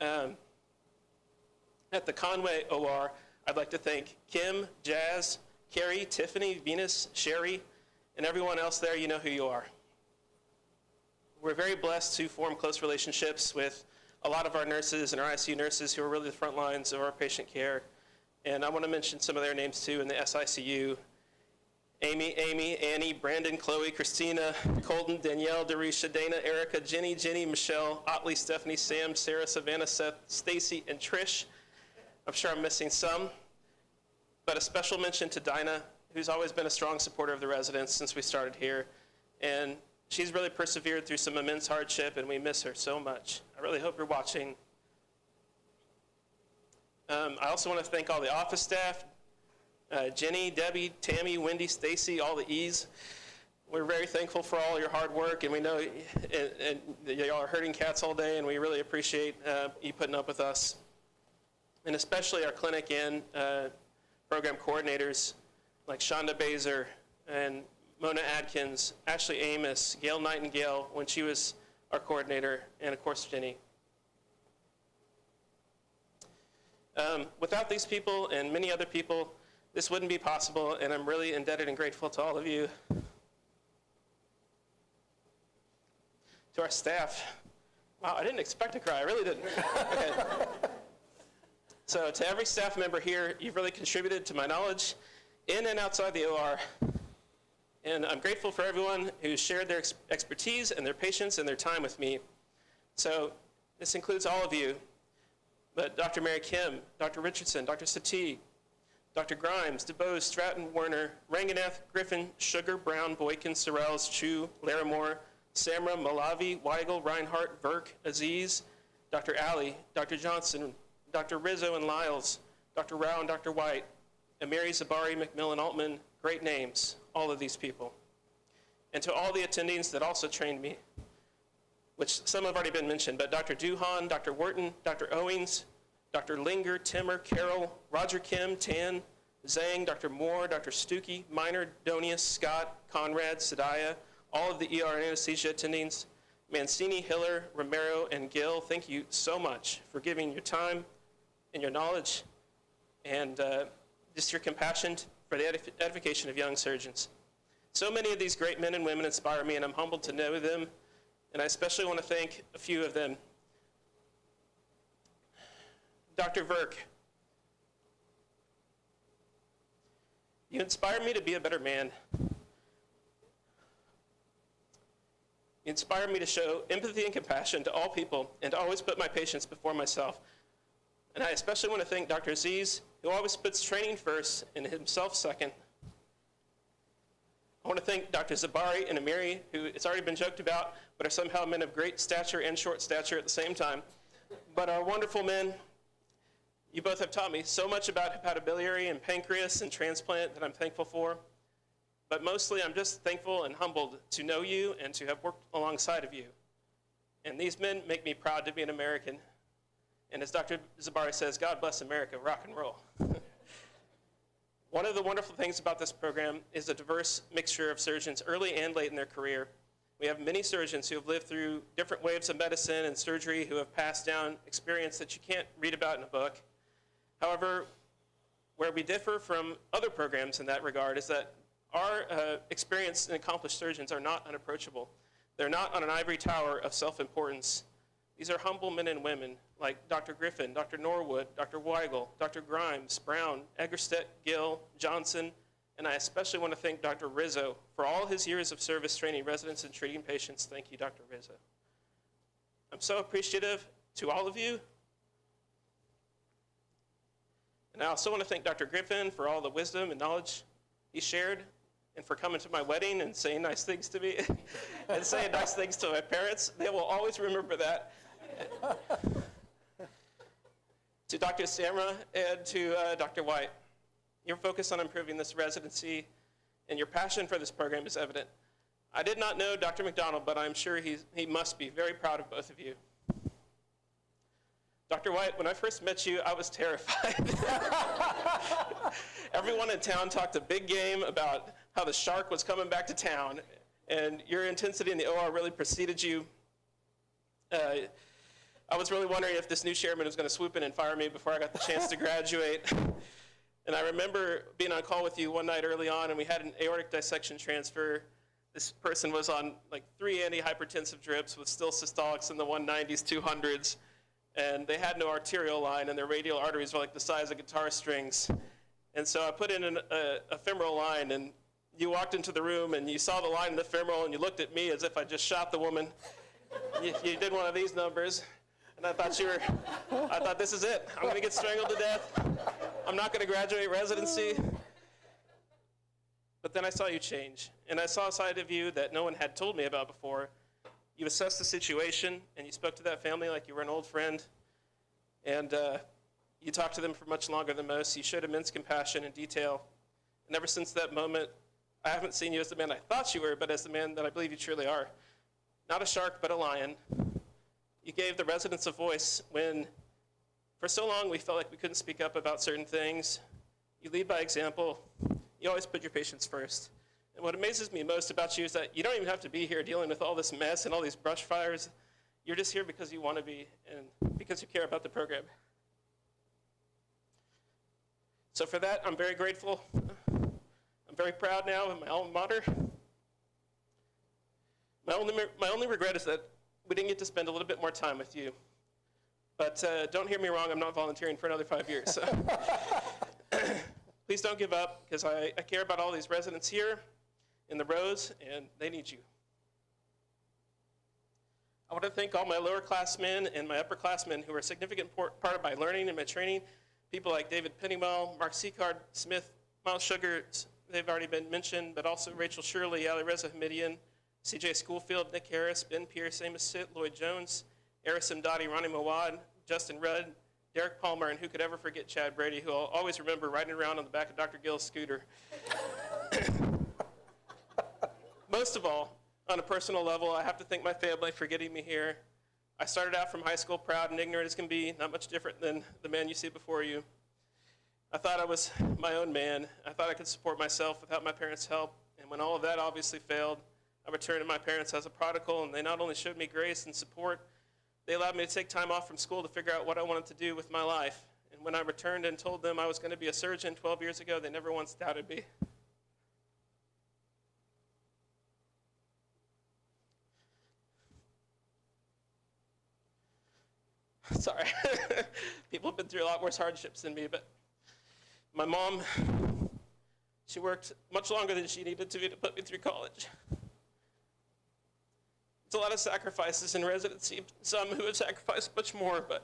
At the Conway OR, I'd like to thank Kim, Jazz, Carrie, Tiffany, Venus, Sherry, and everyone else there. You know who you are. We're very blessed to form close relationships with a lot of our nurses and our ICU nurses who are really the front lines of our patient care. And I want to mention some of their names too in the SICU. Amy, Annie, Brandon, Chloe, Christina, Colton, Danielle, Darisha, Dana, Erica, Jenny, Michelle, Otley, Stephanie, Sam, Sarah, Savannah, Seth, Stacy, and Trish. I'm sure I'm missing some. But a special mention to Dinah, who's always been a strong supporter of the residents since we started here. And she's really persevered through some immense hardship, and we miss her so much. I really hope you're watching. I also want to thank all the office staff, Jenny, Debbie, Tammy, Wendy, Stacy, all the E's. We're very thankful for all your hard work, and we know and y'all are herding cats all day, and we really appreciate you putting up with us. And especially our clinic and program coordinators like Shonda Bazer and Mona Adkins, Ashley Amos, Gail Nightingale when she was our coordinator, and of course Jenny. Without these people and many other people, this wouldn't be possible, and I'm really indebted and grateful to all of you. To our staff. Wow, I didn't expect to cry, I really didn't. Okay. So to every staff member here, you've really contributed to my knowledge in and outside the OR. And I'm grateful for everyone who shared their expertise and their patience and their time with me. So this includes all of you, but Dr. Mary Kim, Dr. Richardson, Dr. Satie, Dr. Grimes, DeBose, Stratton, Werner, Ranganeth, Griffin, Sugar, Brown, Boykin, Sorrells, Chu, Larimore, Samra, Malavi, Weigel, Reinhardt, Verk, Aziz, Dr. Alley, Dr. Johnson, Dr. Rizzo and Lyles, Dr. Rao and Dr. White, Amiri, Zabari, McMillan, Altman, great names, all of these people. And to all the attendings that also trained me, which some have already been mentioned, but Dr. Duhan, Dr. Wharton, Dr. Owings, Dr. Linger, Timmer, Carroll, Roger Kim, Tan, Zhang, Dr. Moore, Dr. Stuckey, Miner, Donius, Scott, Conrad, Sadaya, all of the ER and anesthesia attendings, Mancini, Hiller, Romero, and Gill, thank you so much for giving your time and your knowledge and just your compassion for the edification of young surgeons. So many of these great men and women inspire me, and I'm humbled to know them and I especially want to thank a few of them. Dr. Verk, you inspire me to be a better man. You inspire me to show empathy and compassion to all people and to always put my patients before myself. And I especially want to thank Dr. Aziz, who always puts training first and himself second. I want to thank Dr. Zabari and Amiri, who it's already been joked about, but are somehow men of great stature and short stature at the same time, but are wonderful men. You both have taught me so much about hepatobiliary and pancreas and transplant that I'm thankful for. But mostly, I'm just thankful and humbled to know you and to have worked alongside of you. And these men make me proud to be an American. And as Dr. Zabari says, God bless America, rock and roll. One of the wonderful things about this program is a diverse mixture of surgeons early and late in their career. We have many surgeons who have lived through different waves of medicine and surgery who have passed down experience that you can't read about in a book. However, where we differ from other programs in that regard is that our experienced and accomplished surgeons are not unapproachable. They're not on an ivory tower of self-importance. These are humble men and women like Dr. Griffin, Dr. Norwood, Dr. Weigel, Dr. Grimes, Brown, Eggerstedt, Gill, Johnson, and I especially want to thank Dr. Rizzo for all his years of service training residents and treating patients. Thank you, Dr. Rizzo. I'm so appreciative to all of you. And I also want to thank Dr. Griffin for all the wisdom and knowledge he shared, and for coming to my wedding and saying nice things to me and saying nice things to my parents. They will always remember that. To Dr. Samra and to Dr. White, your focus on improving this residency and your passion for this program is evident. I did not know Dr. McDonald, but I'm sure he must be very proud of both of you. Dr. White, when I first met you, I was terrified. Everyone in town talked a big game about how the shark was coming back to town, and your intensity in the OR really preceded you. I was really wondering if this new chairman was going to swoop in and fire me before I got the chance to graduate. And I remember being on call with you one night early on, and we had an aortic dissection transfer. This person was on like 3 antihypertensive drips with still systolics in the 190s, 200s. And they had no arterial line, and their radial arteries were like the size of guitar strings. And so I put in a femoral line, and you walked into the room, and you saw the line in the femoral, and you looked at me as if I just shot the woman. You did one of these numbers, and I thought this is it. I'm gonna get strangled to death. I'm not gonna graduate residency. But then I saw you change, and I saw a side of you that no one had told me about before. You assessed the situation, and you spoke to that family like you were an old friend, and you talked to them for much longer than most. You showed immense compassion and detail, and ever since that moment, I haven't seen you as the man I thought you were, but as the man that I believe you truly are. Not a shark, but a lion. You gave the residents a voice when, for so long, we felt like we couldn't speak up about certain things. You lead by example. You always put your patients first. And what amazes me most about you is that you don't even have to be here dealing with all this mess and all these brush fires. You're just here because you want to be and because you care about the program. So for that, I'm very grateful. I'm very proud now of my alma mater. My only regret is that we didn't get to spend a little bit more time with you. But don't hear me wrong, I'm not volunteering for another 5 years. So. Please don't give up, because I care about all these residents here in the rows, and they need you. I want to thank all my lower classmen and my upperclassmen who are a significant part of my learning and my training. People like David Pennywell, Mark Seacard, Smith, Miles Sugar, they've already been mentioned, but also Rachel Shirley, Ali Reza Hamidian, CJ Schoolfield, Nick Harris, Ben Pierce, Amos Sitt, Lloyd Jones, Eris Imdadi, Ronnie Mawad, Justin Rudd, Derek Palmer, and who could ever forget Chad Brady, who I'll always remember riding around on the back of Dr. Gill's scooter. Most of all, on a personal level, I have to thank my family for getting me here. I started out from high school proud and ignorant as can be, not much different than the man you see before you. I thought I was my own man. I thought I could support myself without my parents' help, and when all of that obviously failed, I returned to my parents as a prodigal, and they not only showed me grace and support, they allowed me to take time off from school to figure out what I wanted to do with my life. And when I returned and told them I was going to be a surgeon 12 years ago, they never once doubted me. Sorry. People have been through a lot worse hardships than me, but my mom, she worked much longer than she needed to put me through college. It's a lot of sacrifices in residency, some who have sacrificed much more, but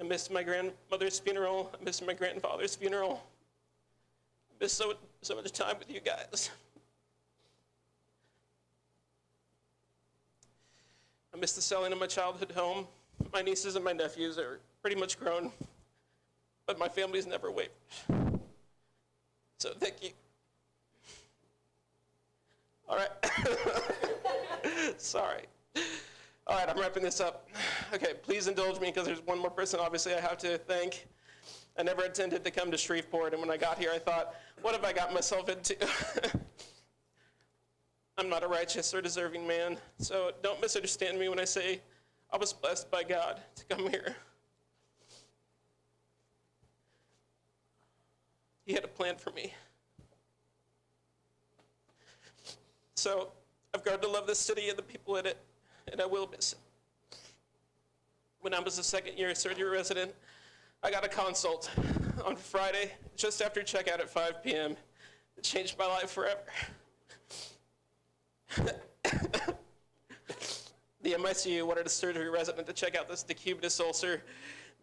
I missed my grandmother's funeral. I missed my grandfather's funeral. I missed so much time with you guys. I miss the selling of my childhood home. My nieces and my nephews are pretty much grown, but my family's never wavered. So thank you. All right. Sorry. All right, I'm wrapping this up. Okay, please indulge me because there's one more person obviously I have to thank. I never intended to come to Shreveport, and when I got here I thought, what have I got myself into? I'm not a righteous or deserving man, so don't misunderstand me when I say I was blessed by God to come here. He had a plan for me. So I've grown to love this city and the people in it, and I will miss it. When I was a second-year surgery resident, I got a consult on Friday, just after checkout at 5 p.m. It changed my life forever. The MICU wanted a surgery resident to check out this decubitus ulcer.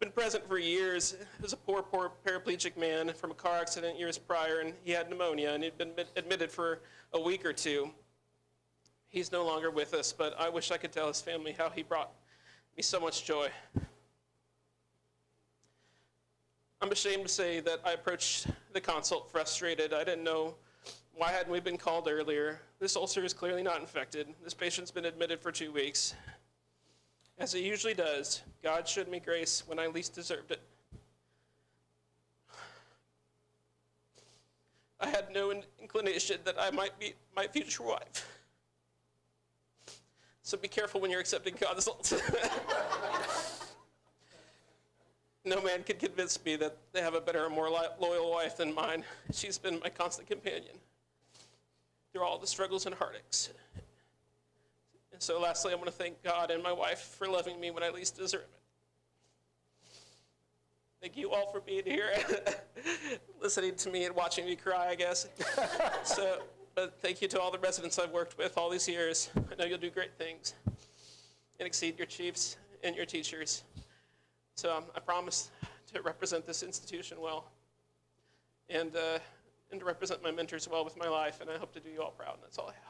Been present for years. He was a poor paraplegic man from a car accident years prior, and he had pneumonia, and he'd been admitted for a week or two. He's no longer with us, but I wish I could tell his family how he brought me so much joy. I'm ashamed to say that I approached the consult frustrated. I didn't know, why hadn't we been called earlier? This ulcer is clearly not infected. This patient's been admitted for 2 weeks. As he usually does, God showed me grace when I least deserved it. I had no inclination that I might be my future wife. So be careful when you're accepting consults. No man can convince me that they have a better or more loyal wife than mine. She's been my constant companion through all the struggles and heartaches. And so lastly, I want to thank God and my wife for loving me when I least deserve it. Thank you all for being here, listening to me and watching me cry, I guess. But thank you to all the residents I've worked with all these years. I know you'll do great things and exceed your chiefs and your teachers. So I promise to represent this institution well and to represent my mentors well with my life, and I hope to do you all proud, and that's all I have.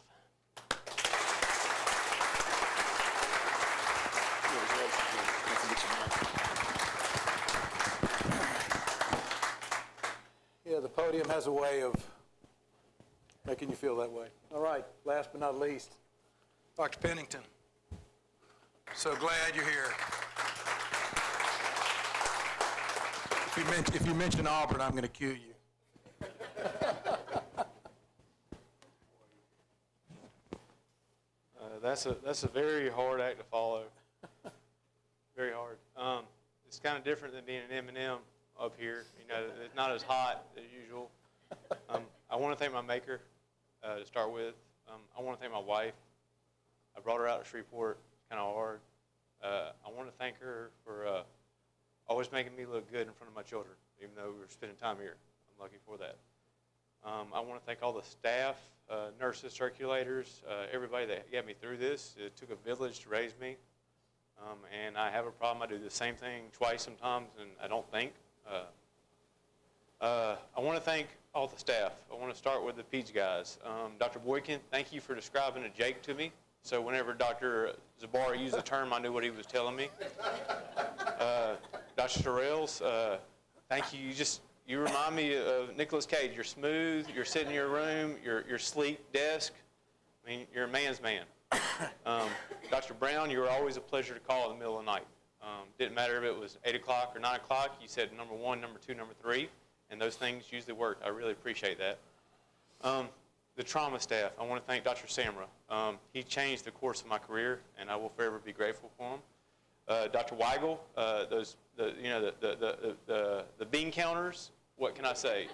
Yeah, the podium has a way of making you feel that way. All right, last but not least, Dr. Pennington, so glad you're here. If you mention Auburn, I'm going to cue you. That's a very hard act to follow. Very hard. It's kind of different than being an M&M up here. You know, it's not as hot as usual. I want to thank my maker to start with. I want to thank my wife. I brought her out to Shreveport. It's kind of hard. I want to thank her for always making me look good in front of my children, even though we're spending time here. I'm lucky for that. I want to thank all the staff, nurses, circulators, everybody that got me through this. It took a village to raise me, and I have a problem. I do the same thing twice sometimes, and I don't think. I want to thank all the staff. I want to start with the PEDS guys. Dr. Boykin, thank you for describing a Jake to me. So whenever Dr. Zabara used the term, I knew what he was telling me. Dr. Sorrells, thank you. You remind me of Nicolas Cage. You're smooth. You're sitting in your room. You're sleek desk. I mean, you're a man's man. Dr. Brown, you were always a pleasure to call in the middle of the night. Didn't matter if it was 8 o'clock or 9 o'clock. You said number 1, number 2, number 3, and those things usually work. I really appreciate that. The trauma staff, I want to thank Dr. Samra. He changed the course of my career, and I will forever be grateful for him. Dr. Weigel, the bean counters, what can I say?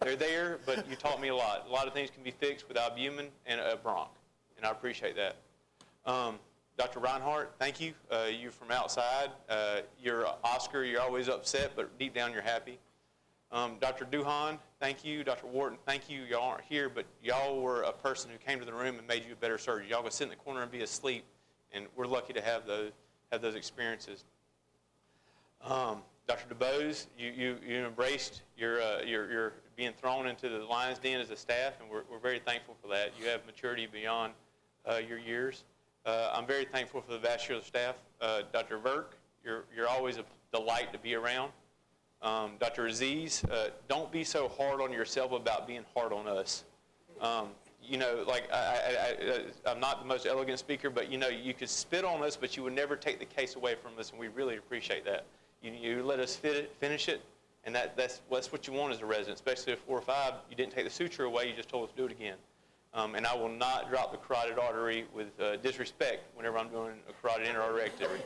They're there, but you taught me a lot. A lot of things can be fixed with albumin and a bronch, and I appreciate that. Dr. Reinhardt, thank you. You're from outside. You're Oscar. You're always upset, but deep down you're happy. Dr. Duhan, thank you. Dr. Wharton, thank you. Y'all aren't here, but y'all were a person who came to the room and made you a better surgeon. Y'all could sit in the corner and be asleep, and we're lucky to have those experiences. Dr. DuBose, you embraced your being thrown into the lion's den as a staff, and we're very thankful for that. You have maturity beyond your years. I'm very thankful for the vascular staff. Dr. Verk, you're always a delight to be around. Dr. Aziz, don't be so hard on yourself about being hard on us. You know, like I'm not the most elegant speaker, but you know, you could spit on us, but you would never take the case away from us, and we really appreciate that. You let us finish it, and that's what you want as a resident, especially at 4 or 5. You didn't take the suture away, you just told us to do it again. And I will not drop the carotid artery with disrespect whenever I'm doing a carotid interorectory.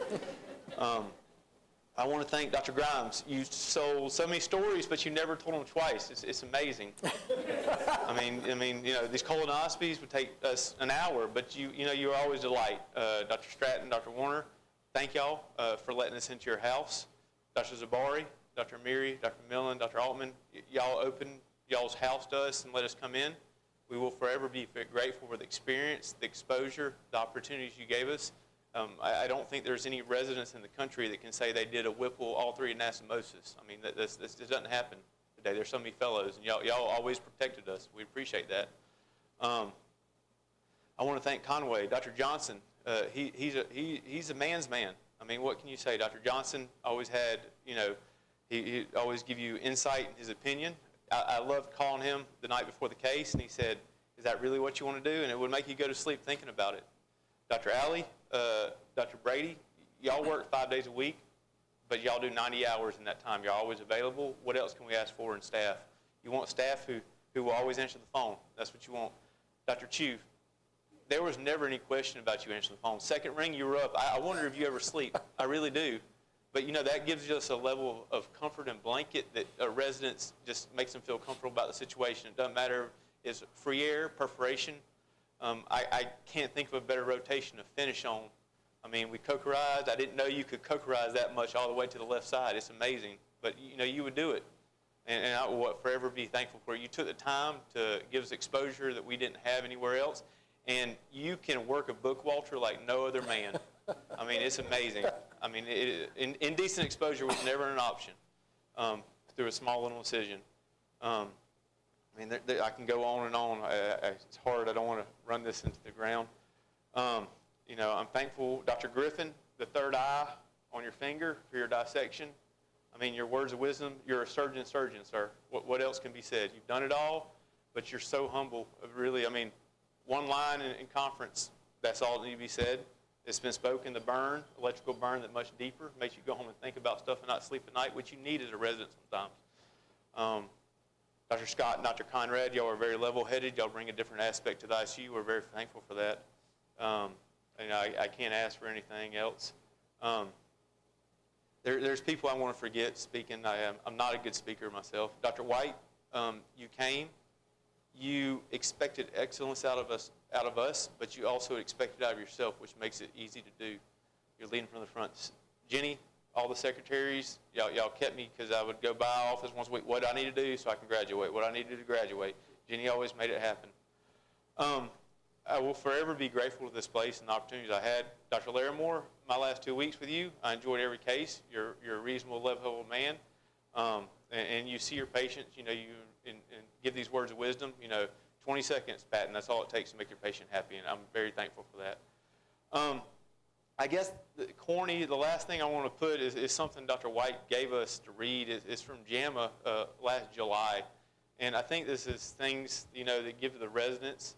I want to thank Dr. Grimes. You sold so many stories, but you never told them twice. It's amazing. I mean, you know, these colonoscopies would take us an hour, but you're always a delight. Dr. Stratton, Dr. Warner, thank y'all for letting us into your house. Dr. Zabari, Dr. Amiri, Dr. Millen, Dr. Altman, y'all opened y'all's house to us and let us come in. We will forever be grateful for the experience, the exposure, the opportunities you gave us. I don't think there's any residents in the country that can say they did a Whipple, all 3 anastomosis. I mean, this doesn't happen today. There's so many fellows, and y'all always protected us. We appreciate that. I want to thank Conway, Dr. Johnson. He's a man's man. I mean, what can you say? Dr. Johnson always had, you know, he always give you insight in his opinion. I loved calling him the night before the case, and he said, "Is that really what you want to do?" And it would make you go to sleep thinking about it. Dr. Alley, Dr. Brady, y'all work 5 days a week, but y'all do 90 hours in that time. You're always available. What else can we ask for in staff? You want staff who will always answer the phone. That's what you want. Dr. Chu, there was never any question about you answering the phone. Second ring, you were up. I wonder if you ever sleep. I really do. But, you know, that gives us a level of comfort and blanket that residents just makes them feel comfortable about the situation. It doesn't matter if it's free air, perforation. I can't think of a better rotation to finish on. I mean, we cokerized. I didn't know you could cokerize that much all the way to the left side. It's amazing. But, you know, you would do it. And I will forever be thankful for it. You took the time to give us exposure that we didn't have anywhere else. And you can work a book, Walter, like no other man. I mean, it's amazing. I mean, indecent exposure was never an option through a small little incision. I mean, I can go on and on. It's hard. I don't want to run this into the ground. You know, I'm thankful, Dr. Griffin, the third eye on your finger for your dissection. I mean, your words of wisdom. You're a surgeon, sir. What else can be said? You've done it all, but you're so humble. Really, I mean, one line in conference, that's all that needs to be said. It's been spoken, the burn, electrical burn that much deeper, makes you go home and think about stuff and not sleep at night, which you need as a resident sometimes. Dr. Scott and Dr. Conrad, y'all are very level-headed. Y'all bring a different aspect to the ICU. We're very thankful for that. And I can't ask for anything else. There's people I want to forget speaking. I'm not a good speaker myself. Dr. White, you came. You expected excellence out of us, but you also expected it out of yourself, which makes it easy to do. You're leading from the front. Jenny, all the secretaries, y'all kept me because I would go by office once a week. What do I need to do so I can graduate? What do I need to do to graduate? Jenny always made it happen. I will forever be grateful to this place and the opportunities I had. Dr. Larimore, my last 2 weeks with you, I enjoyed every case. You're a reasonable, level man, and you see your patients. You know, and give these words of wisdom. You know, 20 seconds, Patton. That's all it takes to make your patient happy, and I'm very thankful for that. I guess the last thing I want to put is something Dr. White gave us to read. It's from JAMA last July, and I think this is things, you know, that give to the residents.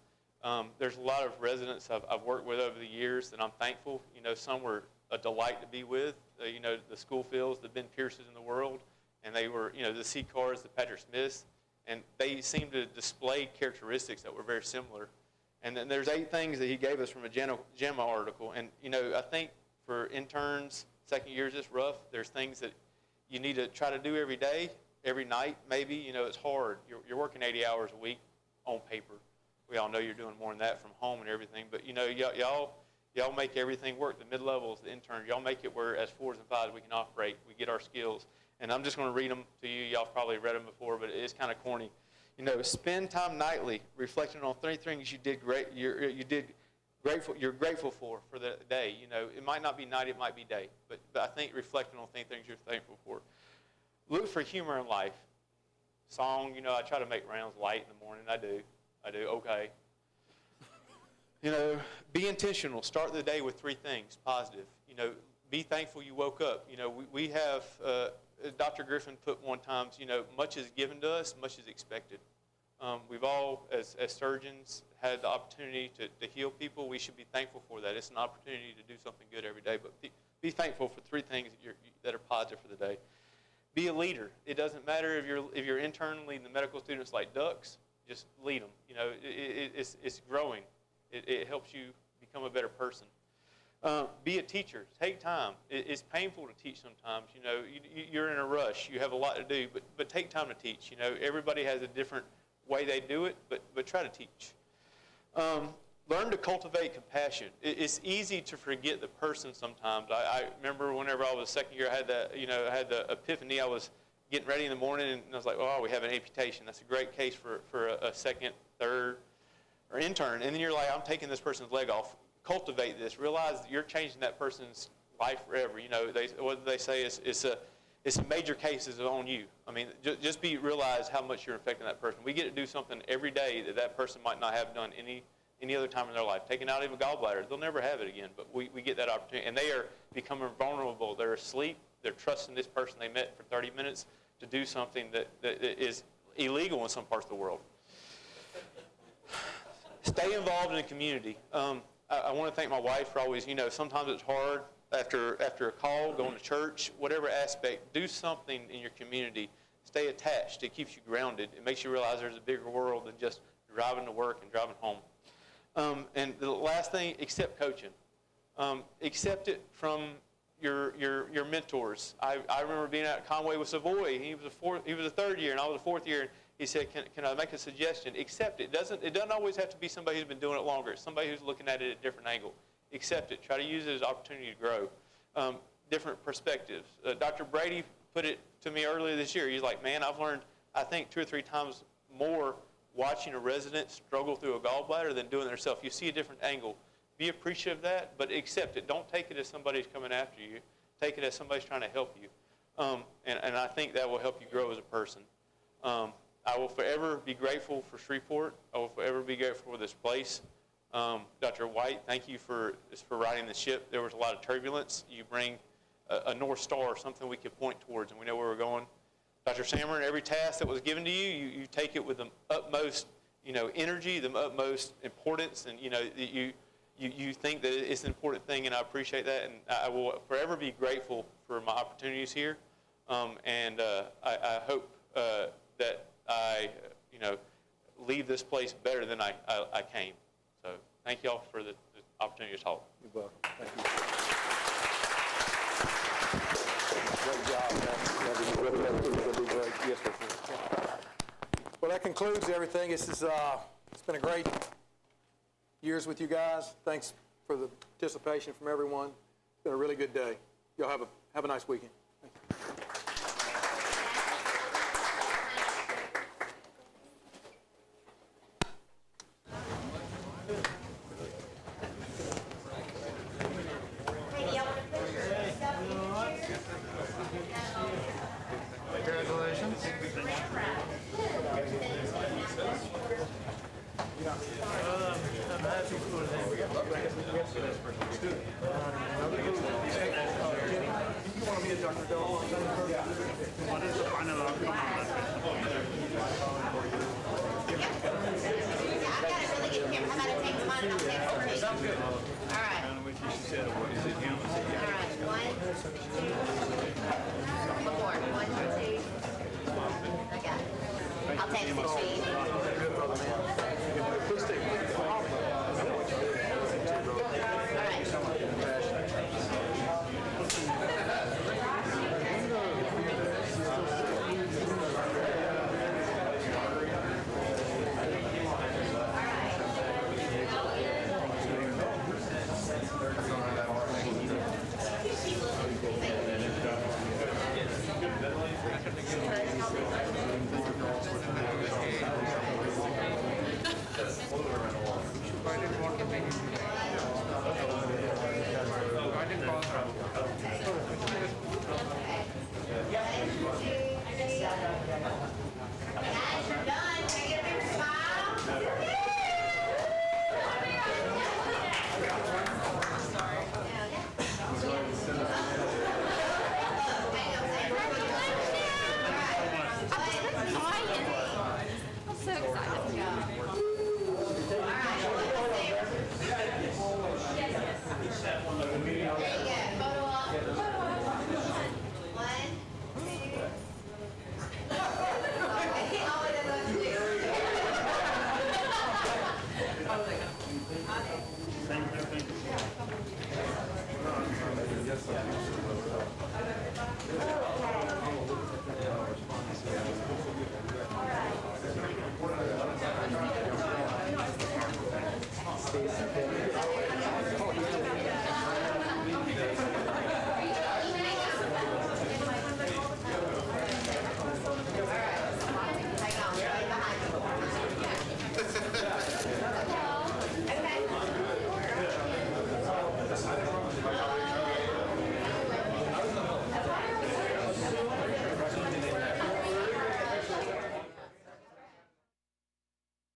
There's a lot of residents I've worked with over the years that I'm thankful. You know, some were a delight to be with. You know, the Schoolfields, the Ben Pierces in the world, and they were, you know, the C-Cars, the Patrick Smiths, and they seemed to display characteristics that were very similar. And then there's 8 things that he gave us from a JAMA article. And, you know, I think for interns, second years, it's rough. There's things that you need to try to do every day, every night, maybe. You know, it's hard. You're working 80 hours a week on paper. We all know you're doing more than that from home and everything. But, you know, y'all Y'all make everything work. The mid-levels, the interns, y'all make it where as 4s and 5s we can operate. We get our skills. And I'm just going to read them to you. Y'all probably read them before, but it's kind of corny. You know, spend time nightly reflecting on 3 things you did great. You're grateful for the day. You know, it might not be night, it might be day. But I think reflecting on 3 things you're thankful for. Look for humor in life. Song, you know, I try to make rounds light in the morning. I do. Okay. You know, be intentional. Start the day with 3 things, positive. You know, be thankful you woke up. You know, we have, Dr. Griffin put one time, you know, much is given to us, much is expected. We've all, as surgeons, had the opportunity to heal people. We should be thankful for that. It's an opportunity to do something good every day. But be thankful for 3 things that are positive for the day. Be a leader. It doesn't matter if you're intern leading the medical students like ducks. Just lead them. You know, it's growing. It helps you become a better person. Be a teacher. Take time. It's painful to teach sometimes. You know, you're in a rush. You have a lot to do, but take time to teach. You know, everybody has a different way they do it, but try to teach. Learn to cultivate compassion. It's easy to forget the person sometimes. I remember whenever I was second year, I had the epiphany. I was getting ready in the morning, and I was like, oh, we have an amputation. That's a great case for a second, third, or intern. And then you're like, I'm taking this person's leg off. Cultivate this. Realize that you're changing that person's life forever. You know, what they say is it's a major case is on you. I mean, just realize how much you're affecting that person. We get to do something every day that person might not have done any other time in their life. Taking out of a gallbladder, they'll never have it again. But we get that opportunity, and they are becoming vulnerable. They're asleep. They're trusting this person they met for 30 minutes to do something that is illegal in some parts of the world. Stay involved in the community. I want to thank my wife for always, you know, sometimes it's hard after a call, going to church, whatever aspect, do something in your community. Stay attached. It keeps you grounded. It makes you realize there's a bigger world than just driving to work and driving home. And the last thing, accept coaching. Accept it from your mentors. I remember being at Conway with Savoy. He was a 3rd year, and I was a 4th year. And he said, "Can I make a suggestion?" Accept it. It doesn't always have to be somebody who's been doing it longer. It's somebody who's looking at it at a different angle. Accept it. Try to use it as an opportunity to grow. Different perspectives. Dr. Brady put it to me earlier this year. He's like, man, I've learned, I think, 2 or 3 times more watching a resident struggle through a gallbladder than doing it themselves. You see a different angle. Be appreciative of that, but accept it. Don't take it as somebody's coming after you. Take it as somebody's trying to help you. And I think that will help you grow as a person. I will forever be grateful for Shreveport. I will forever be grateful for this place. Dr. White, thank you for riding the ship. There was a lot of turbulence. You bring a North Star, something we could point towards, and we know where we're going. Dr. Sammer, every task that was given to you, you take it with the utmost, you know, energy, the utmost importance, and, you know, you think that it's an important thing, and I appreciate that, and I will forever be grateful for my opportunities here, and I hope that I, you know, leave this place better than I came. So thank you all for the opportunity to talk. You're welcome. Thank you. Great job, man. That'll be great. Yes, sir. Well, that concludes everything. It's been a great years with you guys. Thanks for the participation from everyone. It's been a really good day. Y'all have a nice weekend. Thank you. Yeah.